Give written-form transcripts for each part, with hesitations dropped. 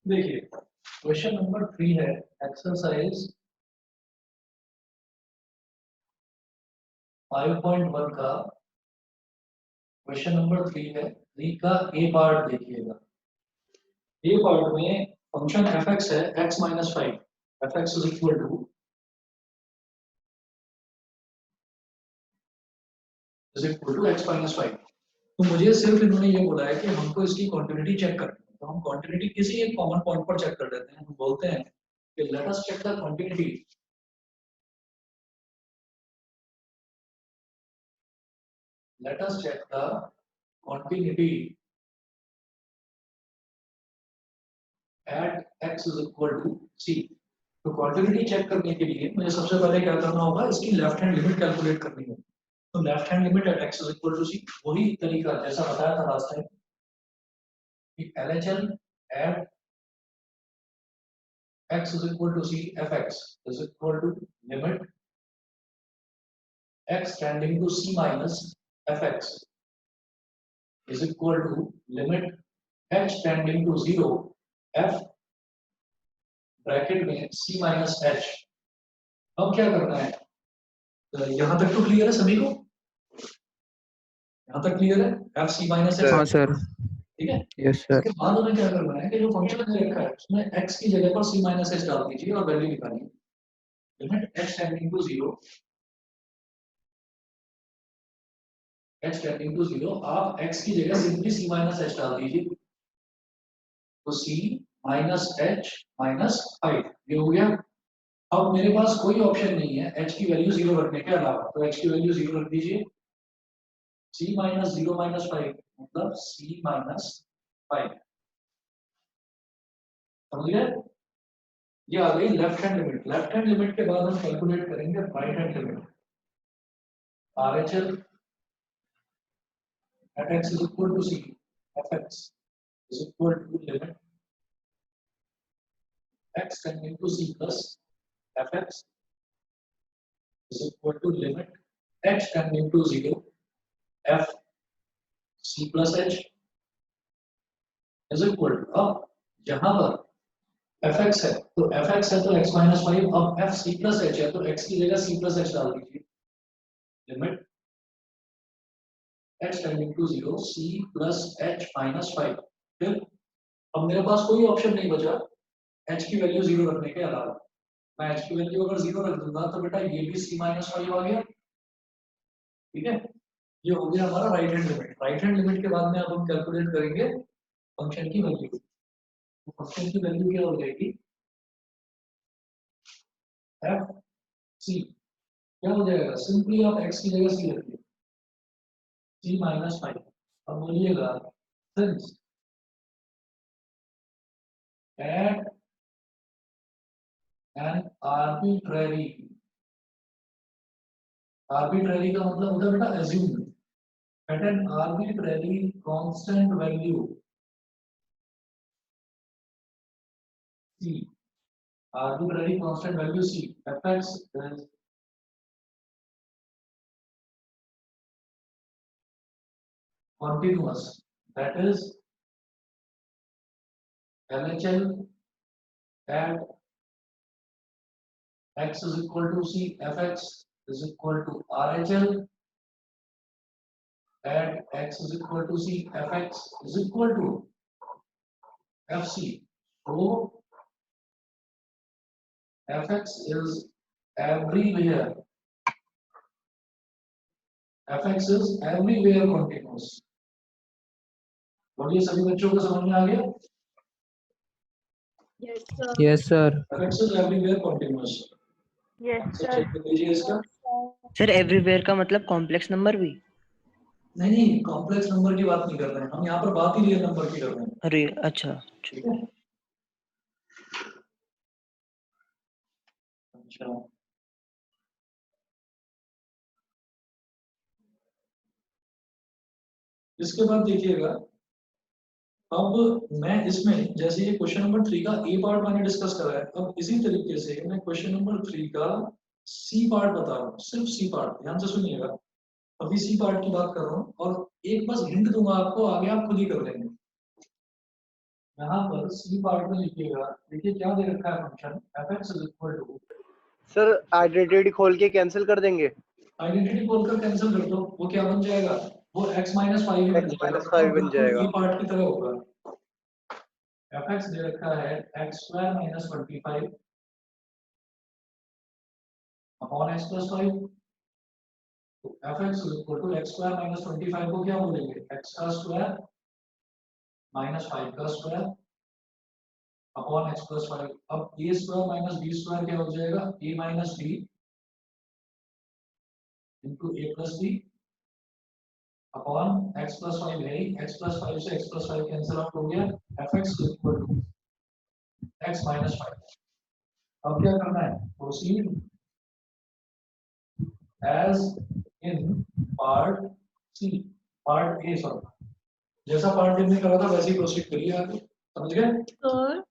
देखिए question number 3 है exercise 5.1 का क्वेश्चन नंबर 3 है। 3 का ए पार्ट देखिएगा। ए पार्ट में फंक्शन एफ एक्स है x minus five, f x is equal to x minus five. तो मुझे सिर्फ इन्होंने ये बोला है कि हमको इसकी क्वांटिटी चेक करनी है, तो हम क्वांटिटी किसी एक कॉमन पॉइंट पर चेक कर देते हैं। हम बोलते हैं कि let us check the quantity, let us check the quantity at x is equal to C. तो क्वांटिटी चेक करने के लिए मुझे सबसे पहले क्या करना होगा, इसकी लेफ्ट हैंड लिमिट कैलकुलेट करनी होगी। तो left hand limit at x is equal to C, वही तरीका जैसा बताया था लास्ट टाइम कि LHL at x is equal to c fx is equal to limit x tending to c minus fx is equal to limit h tending to 0 f bracket में c minus h। अब क्या करना है, तो यहां तक तो क्लियर है सभी को? यहां तक क्लियर है? f c minus h, हाँ सर। ठीक है। Yes sir. इसके बाद हमें क्या करना है कि जो फंक्शन हमने रखा है उसमें x की जगह पर c minus h डाल दीजिए और वैल्यू निकालिए। Limit h tending to 0 h tending to 0, आप x की जगह सिंपली c minus h डाल दीजिए। तो c minus H minus five, ये हो गया। अब मेरे पास कोई ऑप्शन नहीं है h की वैल्यू जीरो रखने के अलावा, तो h की वैल्यू जीरो रख दीजिए। c minus zero minus five मतलब c माइनस फाइव, समझ गए? ये आ गई left hand limit. Left hand limit के बाद हम कैलकुलेट करेंगे right hand limit. R H L at x is equal to c f x is equal to limit x tending to c plus f x is equal to limit h tending to 0 f c plus h is equal to, अब जहां पर fx है तो fx है तो x minus 5, अब f c plus h है तो x की जगह c plus h डाल दीजिए। Limit h tending to 0 c plus h minus 5। फिर अब मेरे पास कोई ऑप्शन नहीं बचा h की वैल्यू जीरो रखने के अलावा। मैं h की वैल्यू अगर जीरो रख दूंगा तो बेटा ये भी c minus 5 आ गया, ठीक है। ये हो गया हमारा right hand limit. Right hand limit के बाद में अब हम कैलकुलेट करेंगे फंक्शन की वैल्यू। तो फंक्शन की वैल्यू क्या हो जाएगी, एफ सी क्या हो जाएगा, सिंपली आप एक्स की जगह सी रखिए, सी माइनस फाइव। अब बोलिएगा since at an arbitrary, arbitrary का मतलब होता है बेटा assume, at an arbitrary constant value c, arbitrary constant value c, fx is continuous, that is LHL at x is equal to c, fx is equal to RHL at x is equal to c, fx is equal to fc. So fx is everywhere, fx is everywhere continuous। बोलिए सभी बच्चों को समझ में आ गया? Yes sir. fx is everywhere continuous। Yes sir check कर लीजिए इसका। सर एवरीवेयर का मतलब कॉम्प्लेक्स नंबर भी? नहीं, कॉम्प्लेक्स नंबर की बात नहीं कर रहे हैं हम, यहाँ पर बात ही रियल नंबर की कर रहे हैं। अरे अच्छा, ठीक है। अच्छा इसके बाद देखिएगा, अब मैं इसमें जैसे ये क्वेश्चन नंबर 3 का ए पार्ट मैंने डिस्कस करा है, अब इसी तरीके से मैं क्वेश्चन नंबर 3 का सी पार्ट बता रहा हूँ, सिर्फ सी पार्ट, ध्यान से सुनिएगा। अभी सी पार्ट की बात कर रहा हूँ और एक बस हिंट दूंगा आपको, आगे आप खुद ही कर लेंगे। यहाँ पर सी पार्ट में लिखिएगा, देखिए क्या दे रखा है function f(x) is equal to, sir identity खोल के कैंसिल कर देंगे। आइडेंटिटी बोलकर कैंसिल कर दो, वो क्या बन जाएगा, वो x माइनस फाइव ही बन x जाएगा, माइनस 5 बन बिल्कुल जाएगा। ई पार्ट की तरह होगा। f(x) दे रखा है x² minus 25 upon x plus 5, तो f(x) is equal to x² minus 25 को क्या बोलेंगे, x का स्क्वायर माइनस 5 का स्क्वायर अपॉन x प्लस 5। अब a square minus b square क्या हो जाएगा, a minus b into a plus b upon x plus 5 है, x प्लस 5 से x प्लस 5 कैंसिल आउट हो गया, f(x) is equal to x minus 5। अब क्या करना है, proceed as in part c, part a sorry, जैसा पार्ट ए में करा था वैसे ही प्रोसीड करिए आगे, समझ गए। सर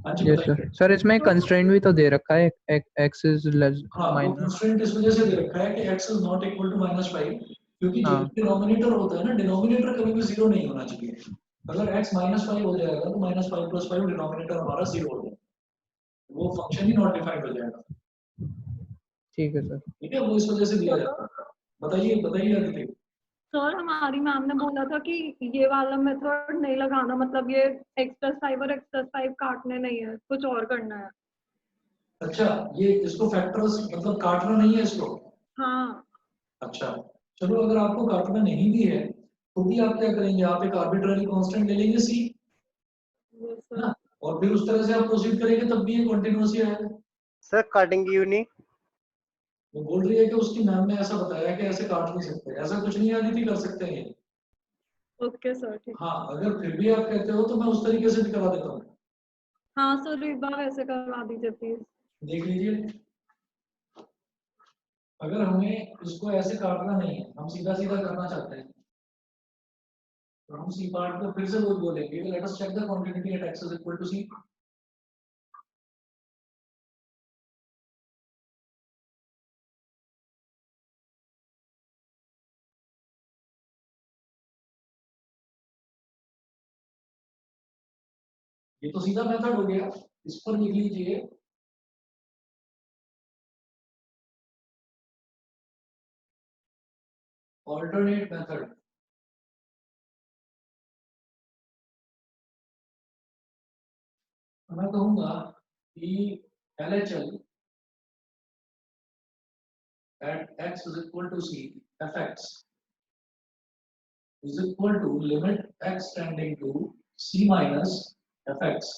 हाँ जी यस बताइए। सर। सर इसमें कंस्ट्रेंट भी तो दे रखा है, x इज लेस हाँ वो माइनस। कंस्ट्रेंट इस वजह से दे रखा है कि x is not equal to -5, क्योंकि जो हाँ डिनोमिनेटर होता है ना, डिनोमिनेटर कभी भी जीरो नहीं होना चाहिए। अगर x -5 हो जाएगा तो -5 + 5 डिनोमिनेटर हमारा जीरो हो जाएगा, वो फंक्शन ही नॉट डिफाइंड हो जाएगा। ठीक है सर। ठीक है, वो इस वजह से दिया जाता है। बताइए बताइए आगे। सर हमारी मैम ने बोला था कि ये वाला मेथड नहीं लगाना, मतलब ये x+5 और x+5 काटने नहीं है, कुछ और करना है। अच्छा, ये इसको फैक्टर्स मतलब काटना नहीं है इसको। हाँ अच्छा, चलो अगर आपको काटना नहीं भी है तो भी आप क्या करेंगे, आप एक आर्बिट्ररी कांस्टेंट ले लेंगे c, वो है ना, सर। और फिर उस तरह से आप प्रोसीड करेंगे तब भी ये कंटीन्यूअस ही आएगा। सर काटेंगे क्यों नहीं? वो बोल रही है कि उसकी मैम ने ऐसा बताया कि ऐसे काट नहीं सकते, ऐसा कुछ नहीं है, अदिति कर सकते हैं ये। ओके सर ठीक। हाँ अगर फिर भी आप कहते हो तो मैं उस तरीके से भी करा देता हूँ, हाँ सर एक बार ऐसे करवा दीजिए प्लीज। देख लीजिए। अगर हमें इसको ऐसे काटना नहीं है, हम सीधा सीधा करना चाहते हैं, तो हम सी पार्ट को फिर से वो बोलेंगे, let us check the quantity at x is equal to c। ये तो सीधा मेथड हो गया, इस पर लिख लीजिए ऑल्टरनेट मेथड। मैं कहूंगा कि LHL at x is equal to c fx is equal to limit x tending to c minus fx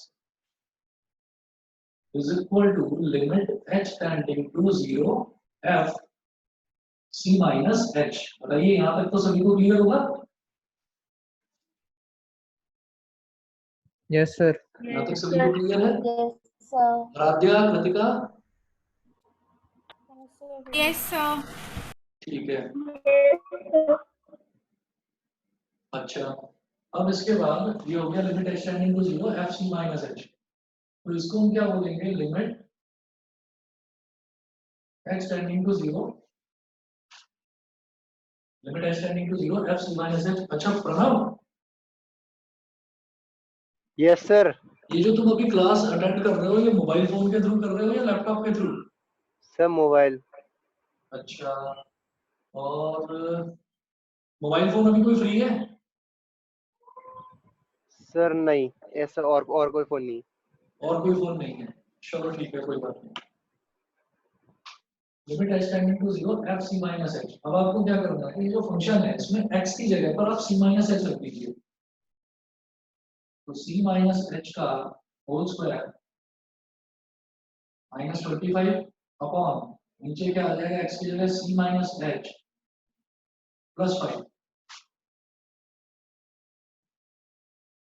is equal to limit h tending to 0 f c minus h। बताइए यहाँ तक तो सभी को clear होगा। Yes sir. यहाँ तक सभी को क्लियर है। Yes, sir. Radhya, Kritika, Yes, sir. ठीक है। अच्छा, अब इसके बाद ये हो गया limit h tending to 0 f c minus h, तो इसको हम क्या बोलेंगे, limit h tending to 0, limit h tending to 0 f c minus h। अच्छा प्रणव, यस सर। ये जो तुम अभी क्लास अटेंड कर रहे हो, ये मोबाइल फोन के थ्रू कर रहे हो या लैपटॉप के थ्रू? Sir mobile. अच्छा, और मोबाइल फोन अभी कोई फ्री है? सर नहीं, ऐसा और कोई फोन नहीं। और कोई फोन नहीं है, चलो ठीक है, कोई बात नहीं। Limit h tending to 0 f c minus h। अब आपको क्या करना है, ये जो फंक्शन है इसमें x की जगह पर आप c माइनस h रख दीजिए, तो c माइनस h का होल स्क्वायर माइनस 25 अपॉन नीचे क्या आ जाएगा, x की जगह c minus h plus 5,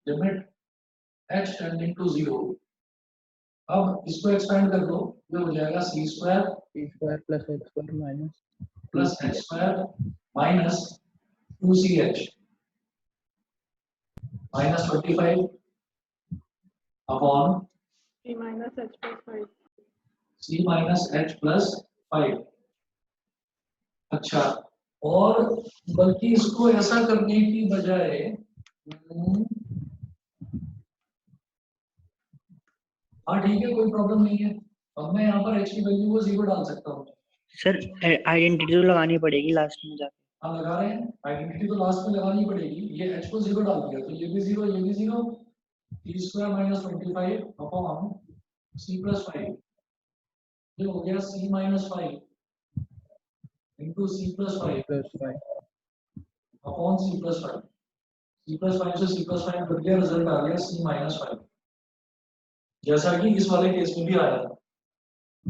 limit h tending to 0। अब इसको एक्सपेंड कर दो, ये हो जाएगा c square c² plus h square minus plus h square minus 2ch minus 25 upon c minus h plus 5। c minus h plus 5। अच्छा, और बल्कि इसको ऐसा करने की बजाय हाँ ठीक है, कोई प्रॉब्लम नहीं है। अब मैं यहाँ पर h की वैल्यू को 0 डाल सकता हूँ। सर आइडेंटिटी तो लगानी पड़ेगी लास्ट में जाके। हाँ लगा रहे हैं, आइडेंटिटी तो लास्ट में लगानी पड़ेगी। ये h को 0 डाल दिया तो ये भी 0, ये भी 0, t square minus 25 upon c plus 5, ये हो गया c minus 5 into c plus 5 +5 upon c plus 5। c plus 5 से c प्लस 5 बन गया, रिजल्ट आ गया c माइनस 5, जैसा कि इस वाले केस में भी आया था।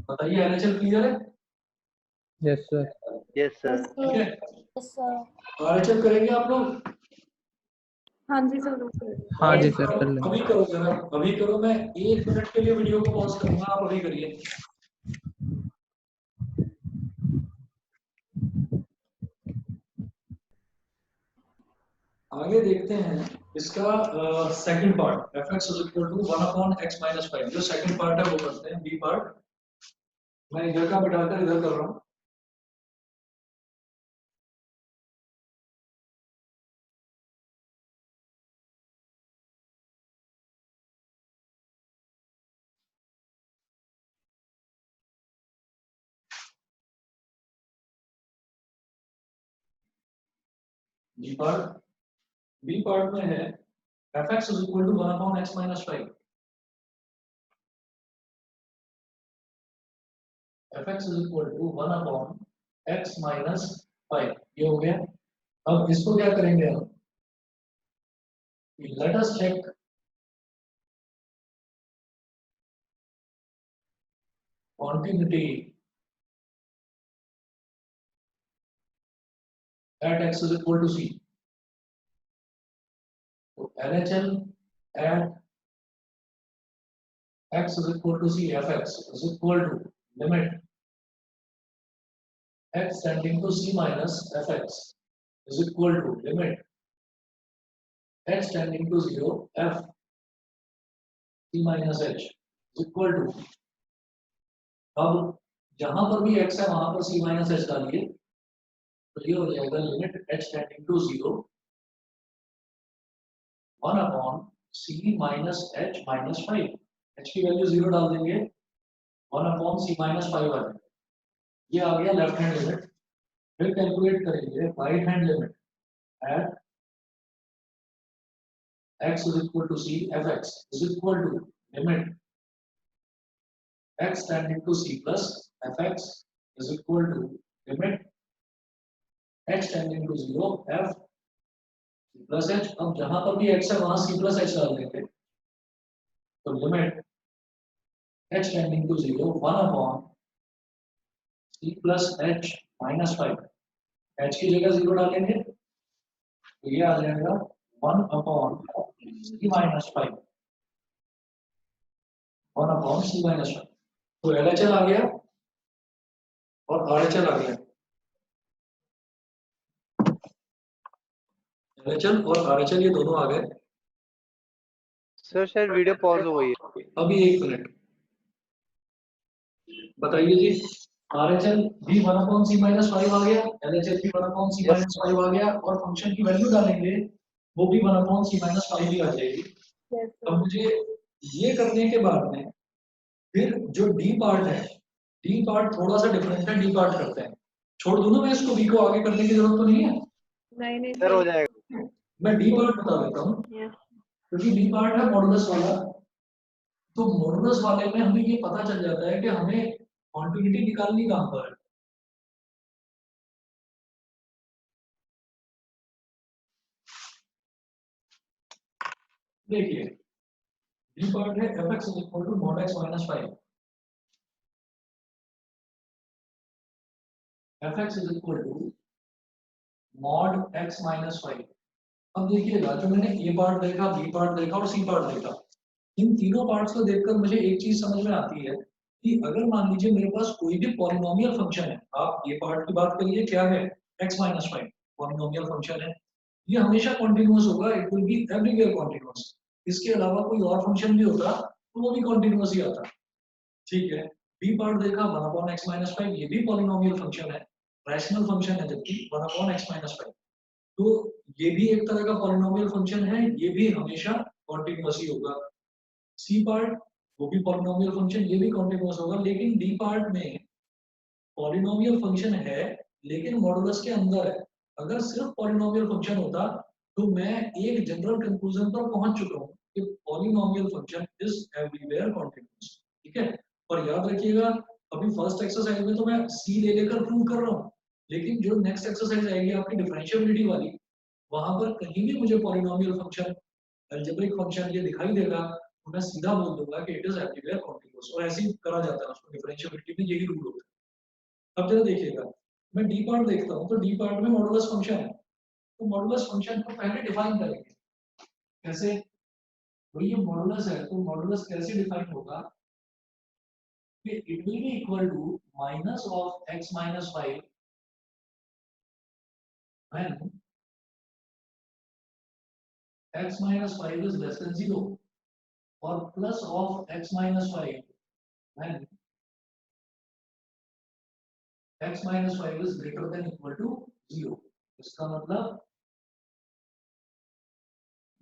बताइए एलएचएल क्लियर है? Yes sir. Yes sir. ठीक है, Yes, sir. एलएचएल करेंगे आप लोग? हाँ जी सर ओके। हाँ जी सर कर लेंगे। अभी करो जरा, अभी करो। मैं 1 मिनट के लिए वीडियो को पॉज करूंगा, आप अभी करिए। आगे देखते हैं इसका second part, fx is equal to 1 upon x minus 5। जो सेकंड पार्ट है वो करते हैं, बी पार्ट। मैं इधर का बिठाकर इधर कर रहा हूँ। बी पार्ट में है fx is equal to 1 upon x minus 5। fx is equal to 1 upon x minus 5, ये हो गया। अब इसको क्या करेंगे हम? Let us check continuity at x is equal to c. So LHL at x is equal to c, fx is equal to limit x tending to c minus fx is equal to limit x tending to 0 f c minus h is equal to, अब जहां पर भी x है वहां पर c minus h डालिए, तो ये हो जाएगा limit h tending to 0 1 upon c minus h minus 5। h की वैल्यू 0 डाल देंगे, 1 अपॉन c minus 5 आ जाएगा। ये आ गया लेफ्ट हैंड लिमिट। फिर कैलकुलेट करेंगे right hand limit eight x is equal to c, fx is equal to limit x tending to c plus fx is equal to limit x tending to 0 f c plus h। अब जहां पर भी x है वहां c plus h डाल देंगे, तो limit x tending to 0 1 upon c plus h minus 5, h की जगह 0 डालेंगे तो ये आ जाएगा 1 upon c minus 5, 1 upon c minus 5। तो LHL आ गया और RHL आ गया। LHL और RHL ये दोनों आ गए। सर शायद वीडियो पॉज हो गई है। अभी 1 मिनट बताइए जी। RHL भी 1 अपॉन c minus 5 आ गया, LHL भी 1 अपॉन c minus 5 आ गया, और फंक्शन की वैल्यू डालेंगे वो भी 1 अपॉन c minus 5 ही आ जाएगी। Yes, sir. अब मुझे ये करने के बाद में फिर जो डी पार्ट है, डी पार्ट थोड़ा सा डिफरेंट है, डी पार्ट करते हैं। छोड़ दूं ना मैं इसको, बी को आगे करने की जरूरत तो नहीं है। नहीं नहीं सर हो जाएगा। मैं डी पार्ट बता देता हूँ, Yes. क्योंकि डी पार्ट है मॉडुलस वाला। तो मॉडुलस वाले में हमें ये पता चल जाता है कि हमें कॉन्टिन्यूटी निकालनी कहाँ पर है। देखिए डी पार्ट है fx is equal to mod x minus 5, fx is equal to mod x minus 5। अब देखिएगा जो मैंने ए पार्ट देखा, बी पार्ट देखा और सी पार्ट देखा, इन तीनों पार्ट्स को देखकर मुझे एक चीज समझ में आती है कि अगर मान लीजिए मेरे पास कोई भी पॉलिनोमियल फंक्शन है, आप ये पार्ट की बात करिए, क्या है x minus 5 पॉलिनोमियल फंक्शन है, ये हमेशा कॉन्टिन्यूअस होगा, it will be everywhere continuous. इसके अलावा कोई और फंक्शन भी होता तो वो भी कॉन्टिन्यूअस ही आता। ठीक है, बी पार्ट देखा 1 अपॉन x minus 5, ये भी पॉलिनोमियल फंक्शन है, रैशनल फंक्शन है, जबकि 1 अपॉन x minus 5, तो ये भी एक तरह का पॉलिनोमियल फंक्शन है, ये भी हमेशा कॉन्टिन्यूअस ही होगा। सी पार्ट वो भी पॉलिनोमियल फंक्शन, ये भी कॉन्टिन्यूअस होगा, लेकिन डी पार्ट में पॉलिनोमियल फंक्शन है लेकिन मॉडुलस के अंदर है। अगर सिर्फ पॉलिनोमियल फंक्शन होता तो मैं एक जनरल कंक्लूजन पर पहुंच चुका हूं कि polynomial function is everywhere continuous. ठीक है, और याद रखिएगा अभी फर्स्ट एक्सरसाइज में तो मैं सी ले लेकर प्रूव कर रहा हूं, लेकिन जो नेक्स्ट एक्सरसाइज आएगी आपकी डिफरेंशिएबिलिटी वाली, वहां पर कहीं भी मुझे पॉलिनोमियल फंक्शन, अलजेब्रिक फंक्शन ये दिखाई देगा तो मैं सीधा बोल दूंगा कि इट इज एवरीवेयर कॉन्टिन्यूअस। और ऐसे ही करा जाता है उसको, डिफरेंशिएबिलिटी में यही रूल होता है। अब जरा देखिएगा, मैं डी पार्ट देखता हूँ, तो डी पार्ट में मॉडुलस फंक्शन है, तो मॉडुलस फंक्शन को पहले डिफाइन करेंगे। कैसे? तो ये मॉडुलस है, तो मॉडुलस कैसे डिफाइन होगा कि it will be equal to minus of x minus 5 when x minus 5 is less than 0 or plus of x minus 5 when x minus 5 is greater than equal to 0। इसका मतलब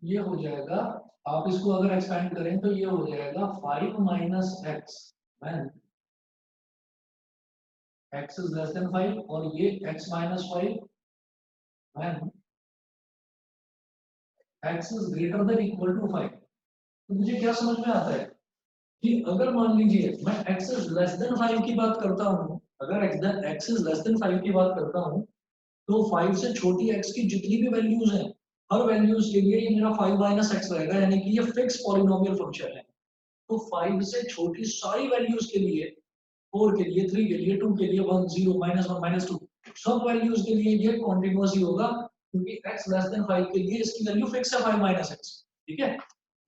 ये हो जाएगा, आप इसको अगर एक्सपेंड करें तो ये हो जाएगा 5 minus x when x is less than 5 और ये x minus 5 when x is greater than equal to 5। तो मुझे क्या समझ में आता है कि अगर मान लीजिए मैं x is less than 5 की बात करता हूँ, अगर x is less than 5 की बात करता हूँ, तो 5 से छोटी x की जितनी भी वैल्यूज हैं, हर वैल्यूज के लिए ये मेरा 5 माइनस x रहेगा, यानी कि ये फिक्स पॉलिनोमियल फंक्शन है। तो 5 से छोटी सारी वैल्यूज के लिए, 4 के लिए, 3 के लिए, 2 के लिए, 1 0 -1 -2 सब वैल्यूज के लिए ये कॉन्टिन्यूअस ही होगा, क्योंकि x लेस देन 5 के लिए इसकी वैल्यू फिक्स है 5 माइनस x। ठीक है,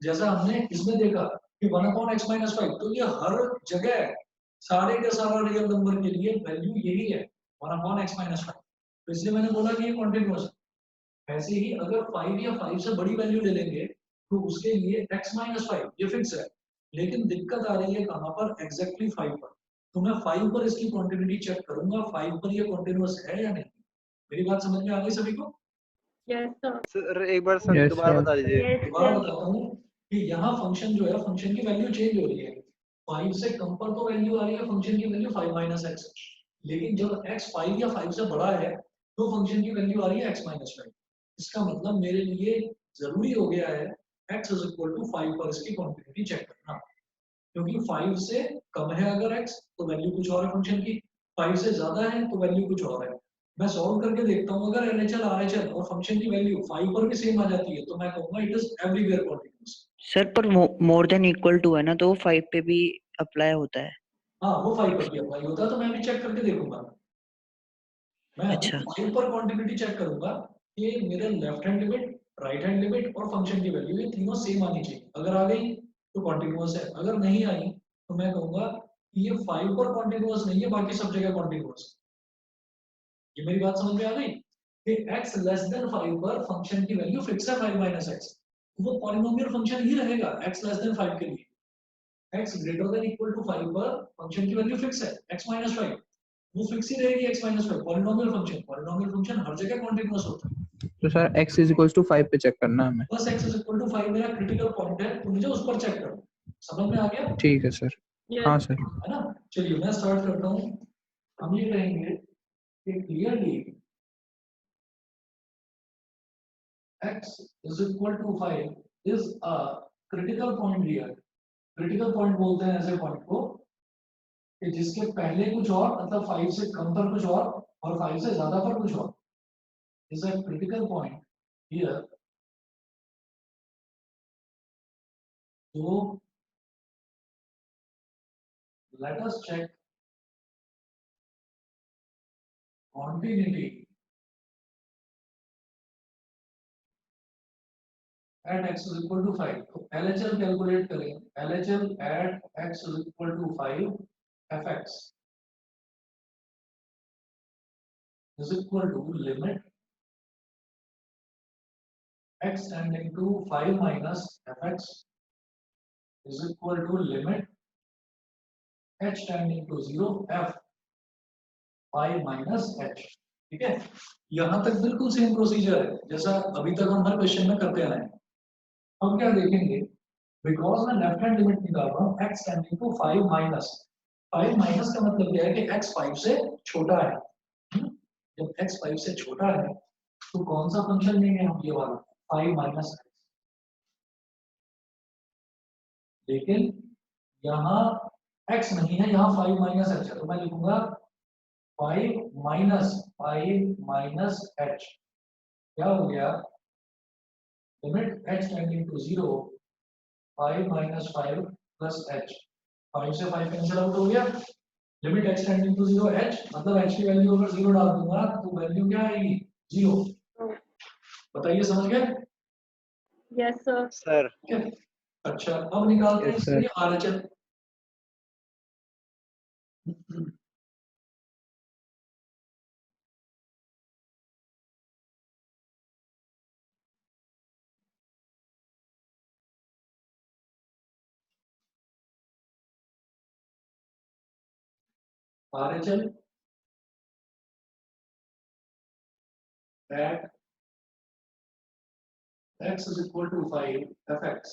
जैसा हमने इसमें देखा कि 1/x माइनस 5, तो ये हर जगह सारे के सारा रियल नंबर के लिए वैल्यू यही है 1/x माइनस 5। तो इसलिए मैंने बोला कि ये कॉन्टिन्यूअस है। ऐसे ही अगर 5 या 5 से बड़ी वैल्यू ले लेंगे तो उसके लिए x माइनस 5 ये फिक्स है, लेकिन दिक्कत आ रही है कहां पर? एग्जैक्टली 5 पर। तो मैं 5 पर इसकी क्वांटिटी चेक करूंगा, 5 पर ये कॉन्टिन्यूअस है या नहीं। मेरी बात समझ में आ गई सभी को? Yes sir. सर एक बार सर Yes, दोबारा sir. बता दीजिए। यस दोबारा सर। बताता हूँ कि यहाँ फंक्शन जो है, फंक्शन की वैल्यू चेंज हो रही है। 5 से कम पर तो वैल्यू आ रही है फंक्शन की वैल्यू 5 माइनस x, लेकिन जब x 5 या 5 से बड़ा है तो फंक्शन की वैल्यू आ रही है x माइनस 5। इसका मतलब मेरे लिए जरूरी हो गया है x इज इक्वल टू 5 पर इसकी क्वांटिटी चेक करना, क्योंकि 5 से कम है अगर x तो वैल्यू कुछ और है फंक्शन की, 5 से ज्यादा है तो वैल्यू कुछ और है। मैं सॉल्व करके देखता हूँ, अगर LHL RHL और फंक्शन की वैल्यू 5 पर भी सेम आ जाती है तो मैं कहूंगा it is everywhere continuous. Sir पर मोर देन इक्वल टू है ना, तो वो 5 पे भी अप्लाई होता है। हाँ, वो 5 पर भी अप्लाई होता है, तो मैं भी चेक करके देखूंगा। मैं अच्छा 5 पर क्वांटिटी चेक करूंगा कि मेरे left hand limit, right hand limit और फंक्शन की वैल्यू ये तीनों सेम आनी चाहिए। अगर आ गई तो कॉन्टिन्यूअस है, अगर नहीं आई तो मैं कहूंगा कि ये 5 पर कॉन्टिन्यूअस नहीं है, बाकी सब जगह कॉन्टिन्यूअस। ये मेरी बात समझ में आ गई कि x लेस देन 5 पर फंक्शन की वैल्यू फिक्स है 5 माइनस x, वो पॉलिनोमियल फंक्शन ही रहेगा x लेस देन 5 के लिए। x greater than equal to 5 पर फंक्शन की वैल्यू फिक्स है x माइनस 5, वो फिक्स ही रहेगी x माइनस 5। पॉलिनोमियल फंक्शन हर जगह कॉन्टिन्यूअस होता है। तो sir x is equals to 5 पे चेक करना है हमें। बस x इज इक्वल टू 5 मेरा क्रिटिकल पॉइंट है, तो मुझे उस पर चेक करना। समझ में आ गया? ठीक है सर। हाँ यस सर। है ना? चलिए मैं स्टार्ट करता हूँ। हम ये कहेंगे कि clearly x is equal to 5 is a critical point here। critical point बोलते हैं ऐसे पॉइंट को कि जिसके पहले कुछ और, मतलब 5 से कम पर कुछ और 5 से ज्यादा पर कुछ और। is a critical point here। तो let us check continuity at x is equal to 5। तो LHL कैलकुलेट करें। LHL at x is equal to 5 fx is equal to limit x tending to 5 minus fx is equal to limit h tending to 0 f 5 minus h। ठीक है, यहां तक बिल्कुल same procedure है जैसा अभी तक हम हर क्वेश्चन में करते आए हैं। हम क्या देखेंगे बिकॉज मैं लेफ्ट हैंड लिमिट निकाल रहा हूँ x tending to 5 minus. 5 minus का मतलब यह है कि x 5 से छोटा है। जब x 5 से छोटा है तो कौन सा फंक्शन लेंगे हम, ये वाला 5 माइनस x। लेकिन यहाँ x नहीं है, यहाँ 5 माइनस h है, तो मैं लिखूंगा 5 माइनस h। क्या हो गया, limit h tending to 0 5 minus 5 plus h। 5 से 5 कैंसिल आउट हो गया, limit h tending to 0 h, मतलब h की वैल्यू अगर 0 डाल दूंगा तो वैल्यू क्या आएगी, 0। बताइए समझ गए? Yes sir. सर ठीक है, अच्छा अब निकालते हैं Yes, इसके sir. लिए RHL। RHL at x is equal to 5 fx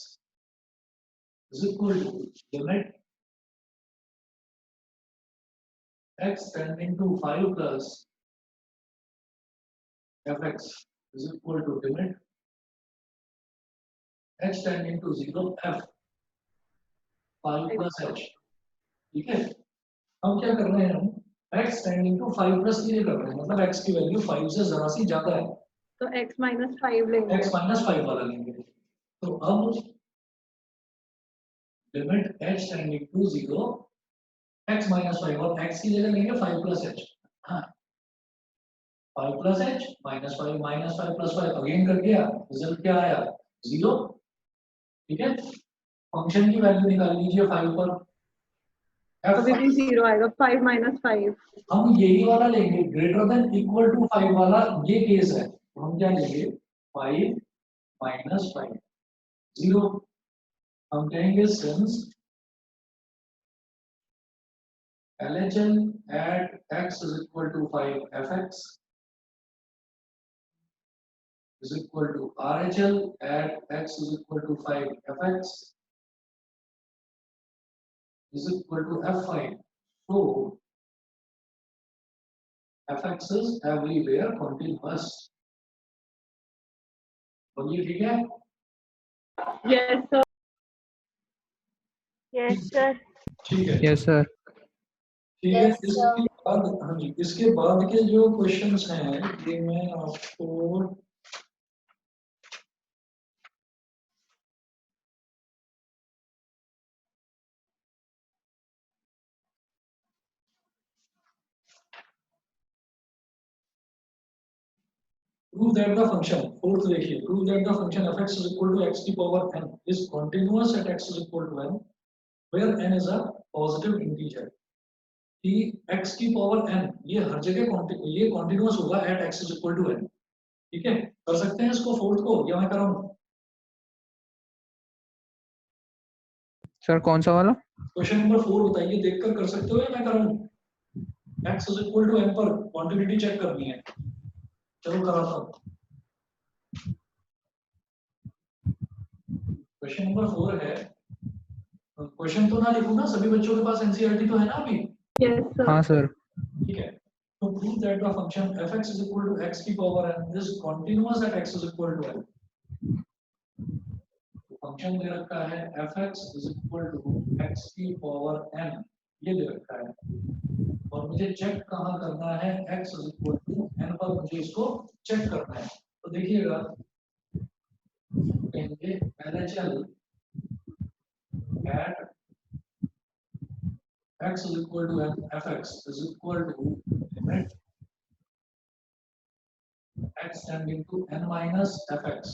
is equal to limit x tending to 5 plus fx is equal to limit h tending to 0 f 5 plus h। ठीक है, हम क्या कर रहे हैं, हम x टेंडिंग टू 5 प्लस के लिए कर रहे हैं, मतलब x की वैल्यू 5 से जरा सी ज्यादा है, तो x माइनस 5 लेंगे। x माइनस 5 वाला लेंगे। तो अब limit h tending to 0 x minus 5, और x की जगह लेंगे 5 प्लस h। हाँ, 5 plus h minus 5 plus 5 again कर दिया, रिजल्ट क्या आया, 0। ठीक है, फंक्शन की वैल्यू निकाल लीजिए 5 पर, अभी भी 0 आएगा, 5 माइनस 5। हम यही वाला लेंगे, ग्रेटर देन इक्वल टू 5 वाला ये केस है, तो हम क्या लेंगे 5 माइनस 5 0। हम कहेंगे since LHL at x is equal to 5 fx is equal to RHL at x is equal to 5 fx is equal to f5। So fx is everywhere continuous। बोलिए ठीक है? Yes sir. Yes, sir. ठीक है, Yes, sir. ठीक है। Yes, sir. इसके बाद, हाँ जी, इसके बाद के जो क्वेश्चंस हैं ये मैं आपको prove that the function, fourth देखिए, prove that the function fx is equal to x की power n is continuous at x is equal to n where n is a positive integer। कि x की power n ये हर जगह ये continuous होगा at x is equal to n। ठीक है, कर सकते हैं इसको फोर्थ को, या मैं कराऊं? सर कौन सा वाला? क्वेश्चन नंबर 4 बताइए, देखकर कर सकते हो या मैं कराऊं? x is equal to n पर क्वांटिटी चेक करनी है, चलो कराता हूं। क्वेश्चन नंबर 4 है, क्वेश्चन तो ना लिखूं ना, सभी बच्चों के पास एनसीईआरटी तो है ना अभी? Yes sir. हाँ सर। ठीक है, तो prove that the function fx is equal to x की power n is continuous at x is equal to n। Function दे रखा है fx is equal to x की पावर n, ये दे रखा है, और मुझे चेक कहाँ करना है, x is equal to n पर मुझे इसको चेक करना है। तो देखिएगा, कहेंगे LHL at x is equal to n fx is equal to limit x tending to n minus fx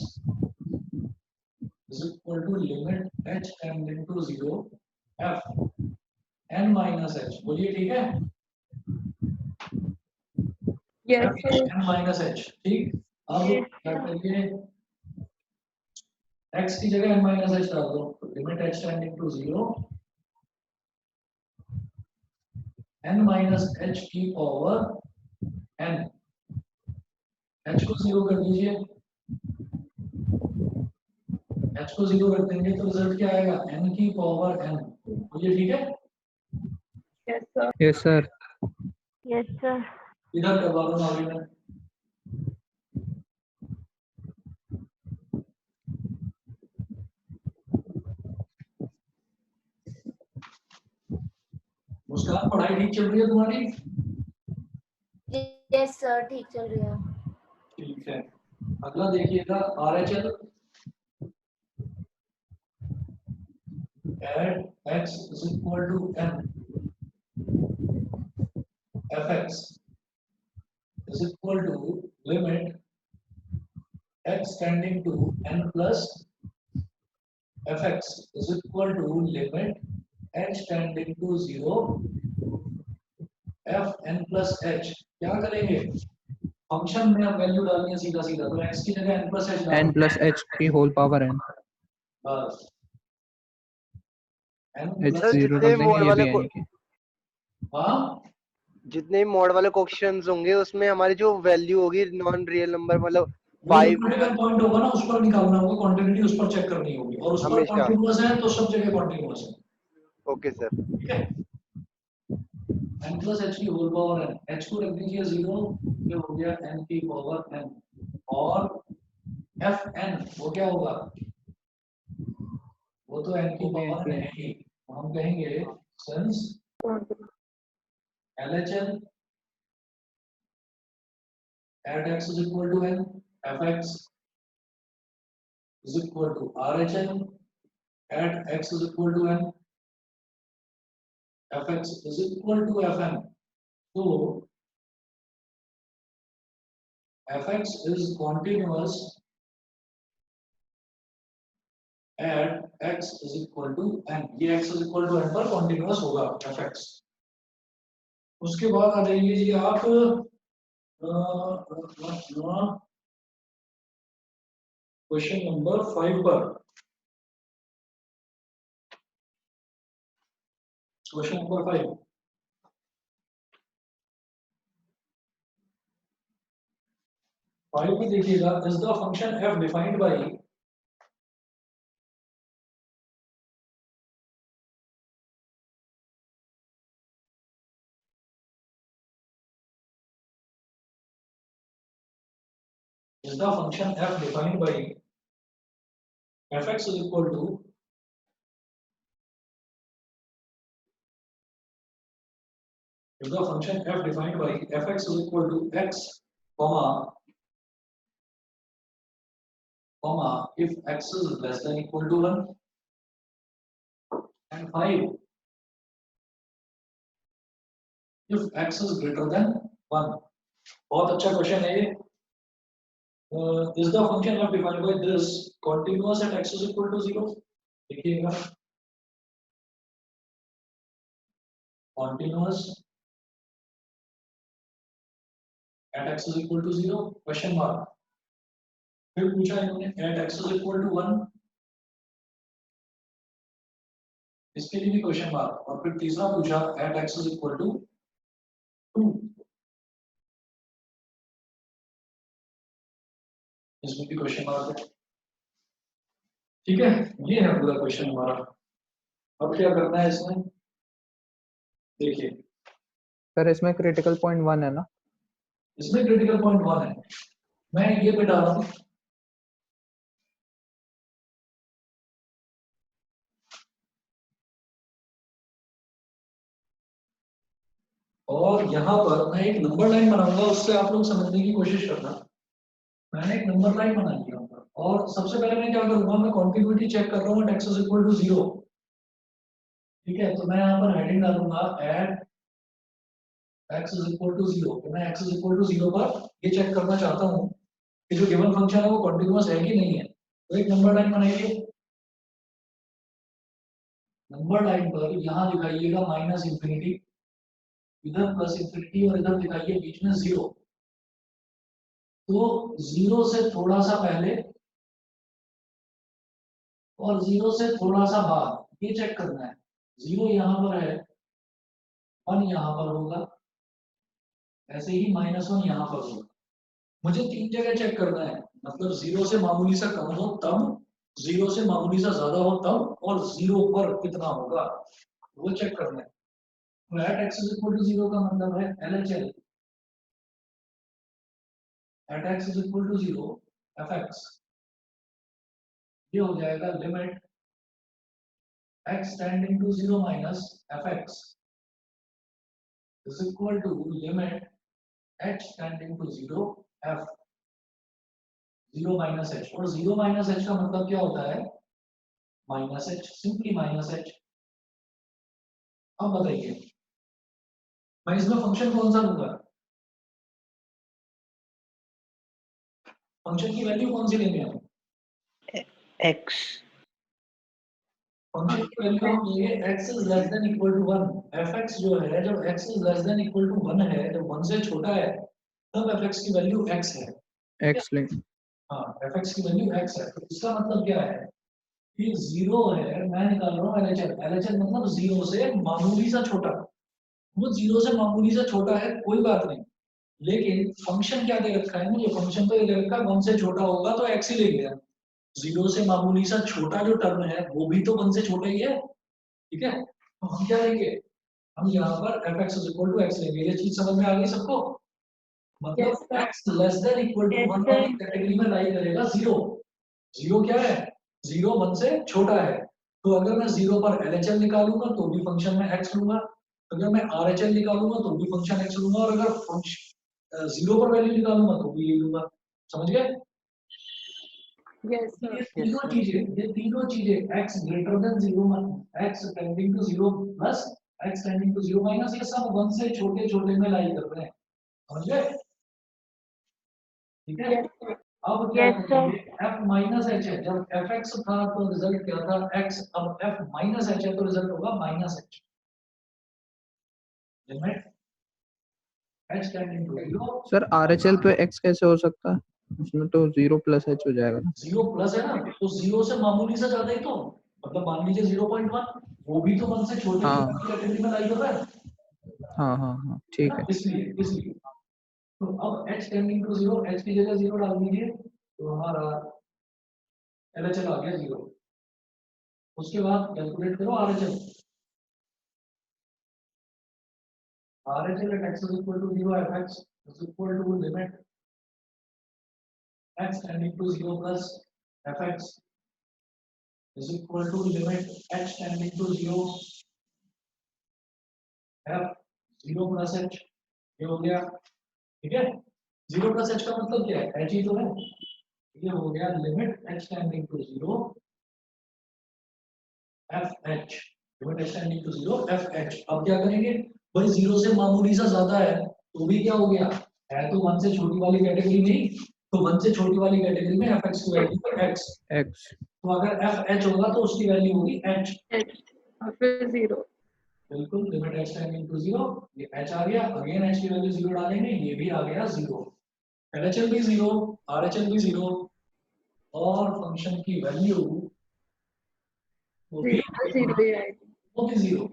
is equal to limit h tending to 0 f n minus h। बोलिए ठीक है? Yes sir. n minus h। ठीक, अब क्या करिए, x की जगह n minus h डाल दो, तो limit h tending to 0 n minus h की पावर n, h को 0 कर दीजिए, h को 0 रख देंगे तो रिजल्ट क्या आएगा, n की पावर n। ये ठीक है? Yes sir. Yes, sir. Yes, sir. इधर करवा दो आगे में। मुस्कान, पढ़ाई ठीक चल रही है तुम्हारी? Yes, sir. ठीक चल रही है। ठीक है। अगला देखिएगा, RHL at x is equal to n, fx is equal to limit x tending to n plus fx is equal to limit h tending to 0 f n plus h। क्या करेंगे, फंक्शन में अब वैल्यू डालनी है सीधा सीधा, तो x की जगह n plus h डालो। N plus h की whole power n. बस n H plus सर 0 जितने रख मोड देंगे, ये वाले भी n की. हाँ जितने मोड वाले क्वेश्चंस होंगे उसमें हमारी जो वैल्यू होगी नॉन रियल नंबर मतलब वो जो 5 क्रिटिकल पॉइंट होगा ना उस पर निकालना होगा, क्वांटिटी उस पर चेक करनी होगी, और उस पर हमेशा। कॉन्टिन्यूअस है तो सब जगह कॉन्टिन्यूअस है। Okay sir. ठीक है, n plus h की होल पावर n, h को रख दीजिए 0, ये हो गया n की पावर n, और f n वो क्या होगा, वो तो n की वो भी n पावर की n n. ही, तो हम कहेंगे since LHL at x is equal to n, fx is equal to RHL at x is equal to n, fx is equal to fn। So fx is continuous at x is equal to n, ये x is equal to n पर continuous होगा fx। उसके बाद आ जाइए जी आप question number 5 पर। Question number 5, में देखिएगा, is the function f defined by is the function f defined by fx is equal to if the function f defined by fx is equal to x comma if x is less than equal to 1, and 5 if x is greater than 1। बहुत अच्छा question है ये। is the function f defined by this continuous at x is equal to 0। देखिएगा, continuous at x is equal to 0 question mark. फिर पूछा इन्होंने at x is equal to 1, इसके लिए भी क्वेश्चन मार्क, और फिर तीसरा पूछा at x is equal to 2, इसमें भी क्वेश्चन मार्क है। ठीक है, ये है पूरा क्वेश्चन हमारा। अब क्या करना है इसमें, देखिए सर इसमें क्रिटिकल पॉइंट 1 है ना? इसमें क्रिटिकल पॉइंट 1 है, मैं ये पे डाल रहा हूं, और यहाँ पर मैं एक नंबर लाइन बनाऊंगा, उससे आप लोग समझने की कोशिश करना। मैंने एक नंबर लाइन बना ली यहाँ पर, और सबसे पहले मैं क्या करूंगा, मैं कॉन्टिन्यूटी चेक कर रहा हूँ x is equal to 0। ठीक है, तो मैं यहाँ पर हेडिंग डालूंगा at x is equal to 0। तो मैं x is equal to 0 पर ये चेक करना चाहता हूँ कि जो गिवन फंक्शन है वो कॉन्टिन्यूअस है कि नहीं है। तो एक नंबर लाइन बनाइए, नंबर लाइन पर यहाँ दिखाइएगा माइनस इंफिनिटी, इधर प्लस इंफिनिटी, और इधर दिखाइए बीच में 0। तो 0 से थोड़ा सा पहले और 0 से थोड़ा सा बाद, ये चेक करना है। 0 यहाँ पर है, 1 यहाँ पर होगा, ऐसे ही -1 यहाँ पर होगा। मुझे 3 जगह चेक करना है, मतलब 0 से मामूली सा कम हो तब, जीरो से मामूली सा ज्यादा हो तब, और जीरो पर कितना होगा वो चेक करना है। तो at x is equal to zero का मतलब है LHL at x is equal to zero f x, ये हो जाएगा limit x tending to zero minus f x is equal to limit h tending to zero f zero minus h. और zero minus h का मतलब क्या होता है? Minus h, simply minus h. अब बताइए मैं इसमें फंक्शन कौन सा लूंगा? फंक्शन की वैल्यू कौन सी लेंगे हम? x फंक्शन की वैल्यू हम लेंगे x is less than equal to 1। fx जो है, जब x is less than equal to 1 है, जब 1 से छोटा है, तब fx की वैल्यू x है। x ले हाँ, fx की वैल्यू x है। तो इसका मतलब क्या है कि 0 है, मैं निकाल रहा हूँ LHL। LHL मतलब 0 से मामूली सा छोटा। वो 0 से मामूली सा छोटा है, कोई बात नहीं, लेकिन फंक्शन क्या दे रखा है मुझे? फंक्शन तो ये दे रखा है 1 से छोटा होगा तो x ही लेंगे हम। 0 से मामूली सा छोटा जो टर्म है वो भी तो 1 से छोटा ही है, ठीक है? तो हम क्या लेंगे? हम यहाँ पर fx is equal to x लेंगे। ये चीज समझ में आ गई सबको? मतलब x less than equal to 1 वाली कैटेगरी में लाई करेगा 0। 0 क्या है? 0 1 से छोटा है। तो अगर मैं 0 पर LHL निकालूंगा तो भी फंक्शन में x लूंगा, अगर मैं RHL निकालूंगा तो भी फंक्शन x लूंगा, और अगर फंक्शन 0 पर वैल्यू निकालूंगा तो भी ये लूंगा। समझ गए? यस ये सर। तीनों चीजें x greater than 0, x tending to 0 plus x tending to 0 minus, ये सब 1 से छोटे छोटे में लाई कर रहे हैं। समझ गए? ठीक है? अब क्या Yes, sir. करेंगे? f माइनस एच है, जब fx था तो रिजल्ट क्या था? x। अब f माइनस एच है तो रिजल्ट होगा minus h. Limit h tending to 0। Sir RHL पे x कैसे हो सकता है? उसमें तो 0 प्लस h हो जाएगा ना। 0 प्लस है ना, तो 0 से मामूली से ज्यादा ही तो, मतलब मान लीजिए 0.1, वो भी तो 1 से छोटे हाँ कैटेगरी में लाई कर रहा है हाँ ठीक है। इसलिए तो अब h टेंडिंग टू 0, h की जगह 0 डाल दीजिए तो हमारा LHL आ गया 0। उसके बाद कैलकुलेट करो RHL। RHL at x is equal to 0 fx is equal to limit x tending to 0 plus fx is equal to limit h tending to 0 f 0 plus h। ये हो गया, ठीक है? 0 plus h का मतलब क्या है? h ही तो है। ये हो गया limit h tending to 0 fh, limit h tending to 0 fh। अब क्या करेंगे भाई? 0 से मामूली सा ज्यादा है तो भी क्या हो गया? है तो 1 से छोटी वाली कैटेगरी नहीं, तो 1 से छोटी वाली कैटेगरी में fx की वैल्यू x। तो अगर fh होगा तो उसकी वैल्यू होगी h। और फिर 0। बिल्कुल, लिमिट h टेंडिंग टू 0, ये h आ गया, अगेन h की वैल्यू 0 डालेंगे, ये भी आ गया 0। LHL भी 0, RHL भी 0, और फंक्शन की वैल्यू वो भी 0 ही आएगी। 0।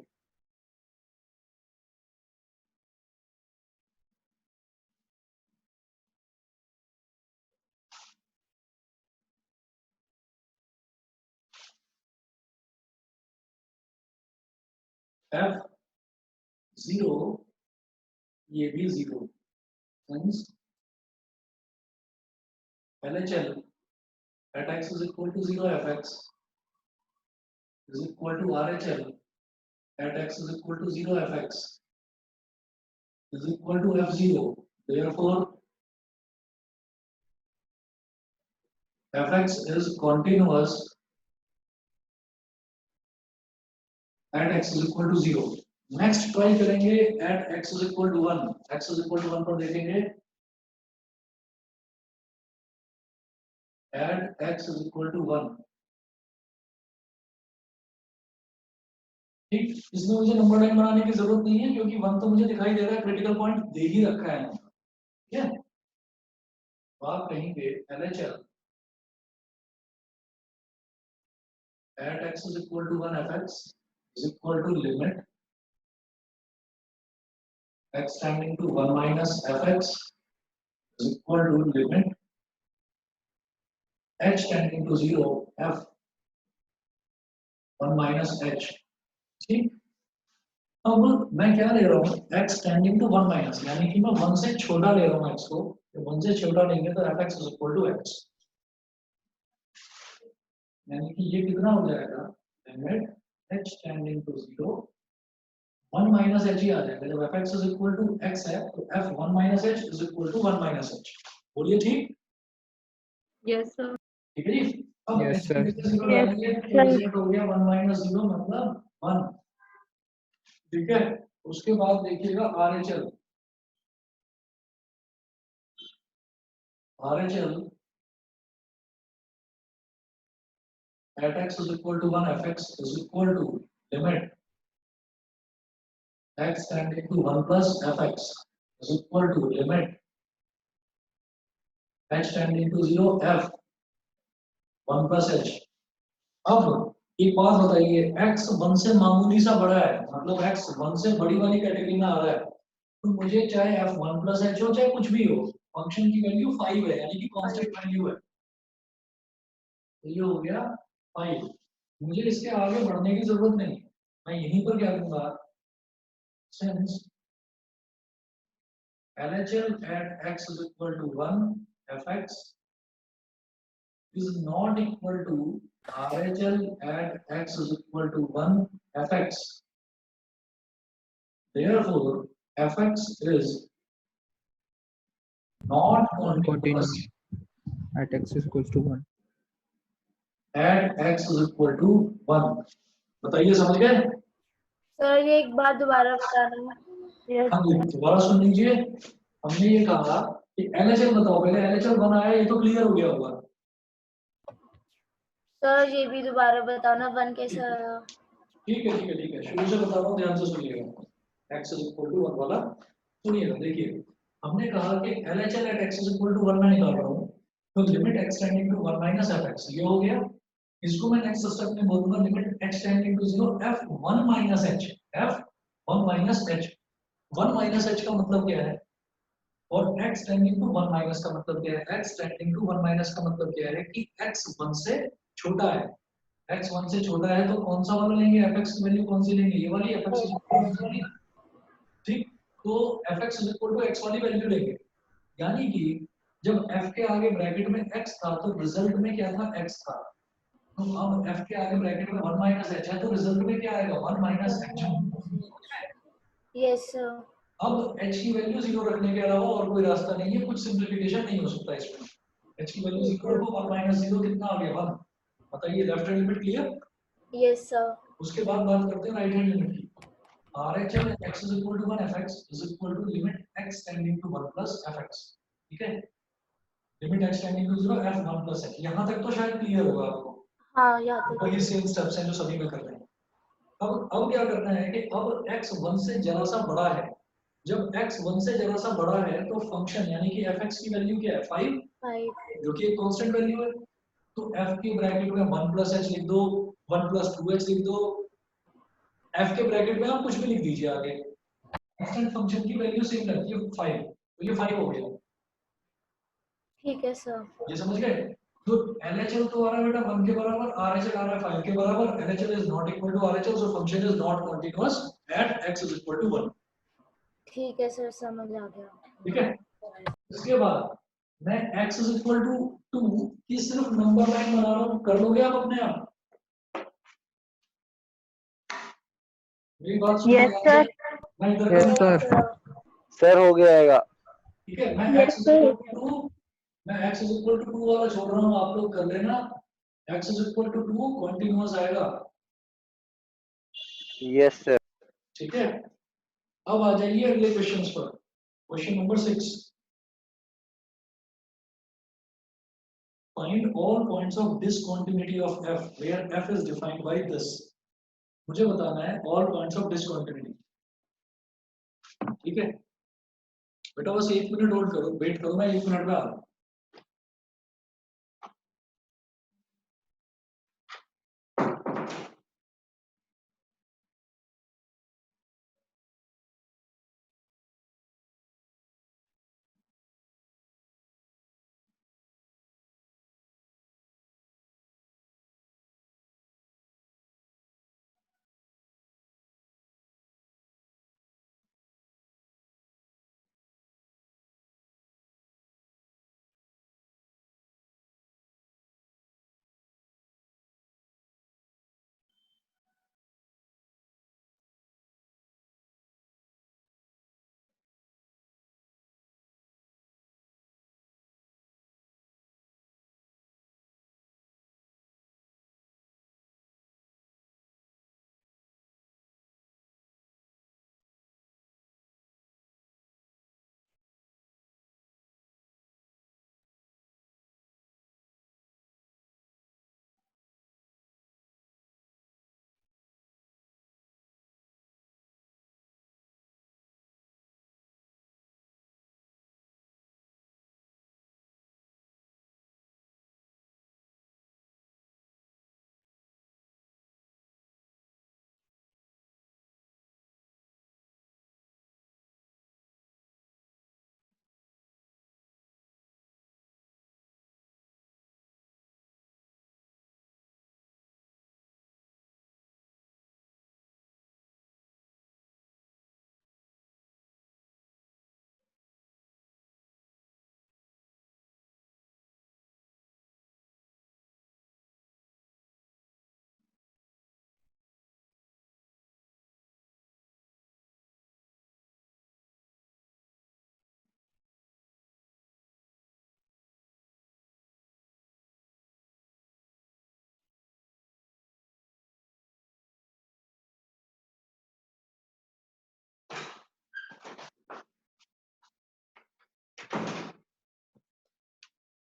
f 0, ये भी 0। Hence LHL at x is equal to 0 fx is equal to RHL at x is equal to 0 fx is equal to f0। Therefore fx is continuous at x is equal to 0। Next try करेंगे at x is equal to 1। x is equal to 1 पर देखेंगे at x is equal to 1। ठीक, इसमें मुझे number line बनाने की जरूरत नहीं है क्योंकि 1 तो मुझे दिखाई दे रहा है, क्रिटिकल पॉइंट दे ही रखा है। ठीक है? तो आप कहेंगे LHL at x is equal to 1 fx is equal to limit x tending to 1 minus fx is equal to limit h tending to 0 f 1 minus H. ठीक, अब मैं क्या ले रहा हूँ, x टेंडिंग टू 1 माइनस, यानी कि मैं 1 से छोटा ले रहा हूँ x को, तो 1 से छोटा लेंगे तो fx is equal to x, यानी कि ये कितना हो जाएगा, limit h tending to 0 1 minus h ही आ जाएगा। जब fx is equal to x है तो f 1 minus h is equal to 1 minus h। बोलिए ठीक, यस सर। ठीक है जी। अब Yes, h sir. की जगह 0 Yes, डालेंगे तो sir. रिजल्ट हो गया 1 माइनस 0 मतलब 1। ठीक है, उसके बाद देखिएगा RHL, RHL at x is equal to 1, fx is equal to limit x tending to 1 plus fx is equal to limit h tending to 0 f 1 plus h। अब एक बात बताइए, x 1 से मामूली सा बड़ा है, मतलब x 1 से बड़ी वाली कैटेगरी में आ रहा है, तो मुझे चाहे f 1 plus h हो चाहे कुछ भी हो, फंक्शन की वैल्यू 5 है, यानी कि कांस्टेंट वैल्यू है, तो ये हो गया 5। मुझे इसके आगे बढ़ने की जरूरत नहीं, मैं यहीं पर क्या करूंगा, since LHL at x is equal to 1 fx is not equal to RHL at x is equal to 1 fx, therefore fx is not continuous Non-continuous at x is equals to 1. at x is equal to 1। बताइए समझ गए? Sir ये एक बार दोबारा बताना। Yes हाँ जी, दोबारा सुन लीजिए। हमने ये कहा कि LHL बताओ, पहले LHL बनाया, ये तो क्लियर हो गया होगा। सर, ये भी दोबारा बताना, 1 कैसे आया? ठीक है ठीक है ठीक है, शुरू से बता रहा हूँ, ध्यान से सुनिएगा। x is equal to 1 वाला सुनिएगा। देखिए, हमने कहा कि LHL at x is equal to 1 में निकाल रहा हूँ, तो limit x tending to 1 minus fx, ये हो गया। इसको मैं नेक्स्ट स्टेप में बोलूंगा limit x tending to 0 f 1 minus h, f 1 minus h। 1 minus h का मतलब क्या है, और x टेंडिंग टू 1 माइनस का मतलब क्या है, x टेंडिंग टू 1 माइनस का मतलब क्या है कि x 1 से छोटा है, x 1 से छोटा है तो कौन सा वाला लेंगे, fx की वैल्यू कौन सी लेंगे, ये वाली, fx is equal to वाली। ठीक, तो fx is equal to x वाली वैल्यू लेंगे, यानी कि जब f के आगे ब्रैकेट में x था तो रिजल्ट में क्या था, x था, तो अब f के आगे ब्रैकेट में 1 माइनस h है तो रिजल्ट में क्या आएगा, 1 माइनस h। Yes sir. अब h की वैल्यू 0 रखने के अलावा और कोई रास्ता नहीं है, कुछ सिंपलीफिकेशन नहीं हो सकता इसमें। h की वैल्यू 0 को 1 माइनस 0 कितना आ गया, 1। बताइए left hand limit clear. Yes sir. उसके बाद बात करते हैं राइट हैंड लिमिट की। RHL x is equal to 1 fx is equal to limit x tending to 1 plus fx। ठीक है, limit x tending to 0 f 1 plus h, यहाँ तक तो शायद क्लियर होगा आपको। हाँ, याद है। वही सेम स्टेप्स हैं जो सभी में कर रहे हैं। अब क्या करना है कि अब x 1 से जरा सा बड़ा है, जब x 1 से जरा सा बड़ा है तो फंक्शन यानी कि fx की वैल्यू क्या है, 5, 5। जो कि एक कांस्टेंट वैल्यू है, तो f के ब्रैकेट में 1 plus h लिख दो, 1 plus 2h लिख दो, f के ब्रैकेट में आप कुछ भी लिख दीजिए आगे, कांस्टेंट फंक्शन की वैल्यू सेम रहती है 5, तो ये 5 हो गया। ठीक है सर। ये समझ गए? तो LHL तो आ रहा है बेटा 1 के बराबर, RHL आ रहा है 5 के बराबर, LHL is not equal to RHL, so function is not continuous at x is equal to 1। ठीक है सर, समझ आ गया। ठीक है, इसके बाद मैं x इज इक्वल टू 2 की सिर्फ नंबर लाइन बना रहा हूं, कर लोगे आप अपने आप? मेरी बात सुनो यस ध्यान सर। से, मैं इधर Yes, करूंगा। sir. सर हो गया। ठीक है, मैं yes x is sir. Equal to 2, मैं x इज इक्वल टू 2 वाला छोड़ रहा हूं, आप लोग कर लेना। x is equal to 2 continuous आएगा। Yes sir. ठीक है, अब आ जाइए अगले क्वेश्चंस पर। Question number 6, find all points of discontinuity of f where f is defined by this. मुझे बताना है ऑल पॉइंट्स ऑफ डिसकंटिन्यूटी। ठीक है बेटा, बस 1 मिनट होल्ड करो, वेट करो, मैं 1 मिनट में आ रहा हूं।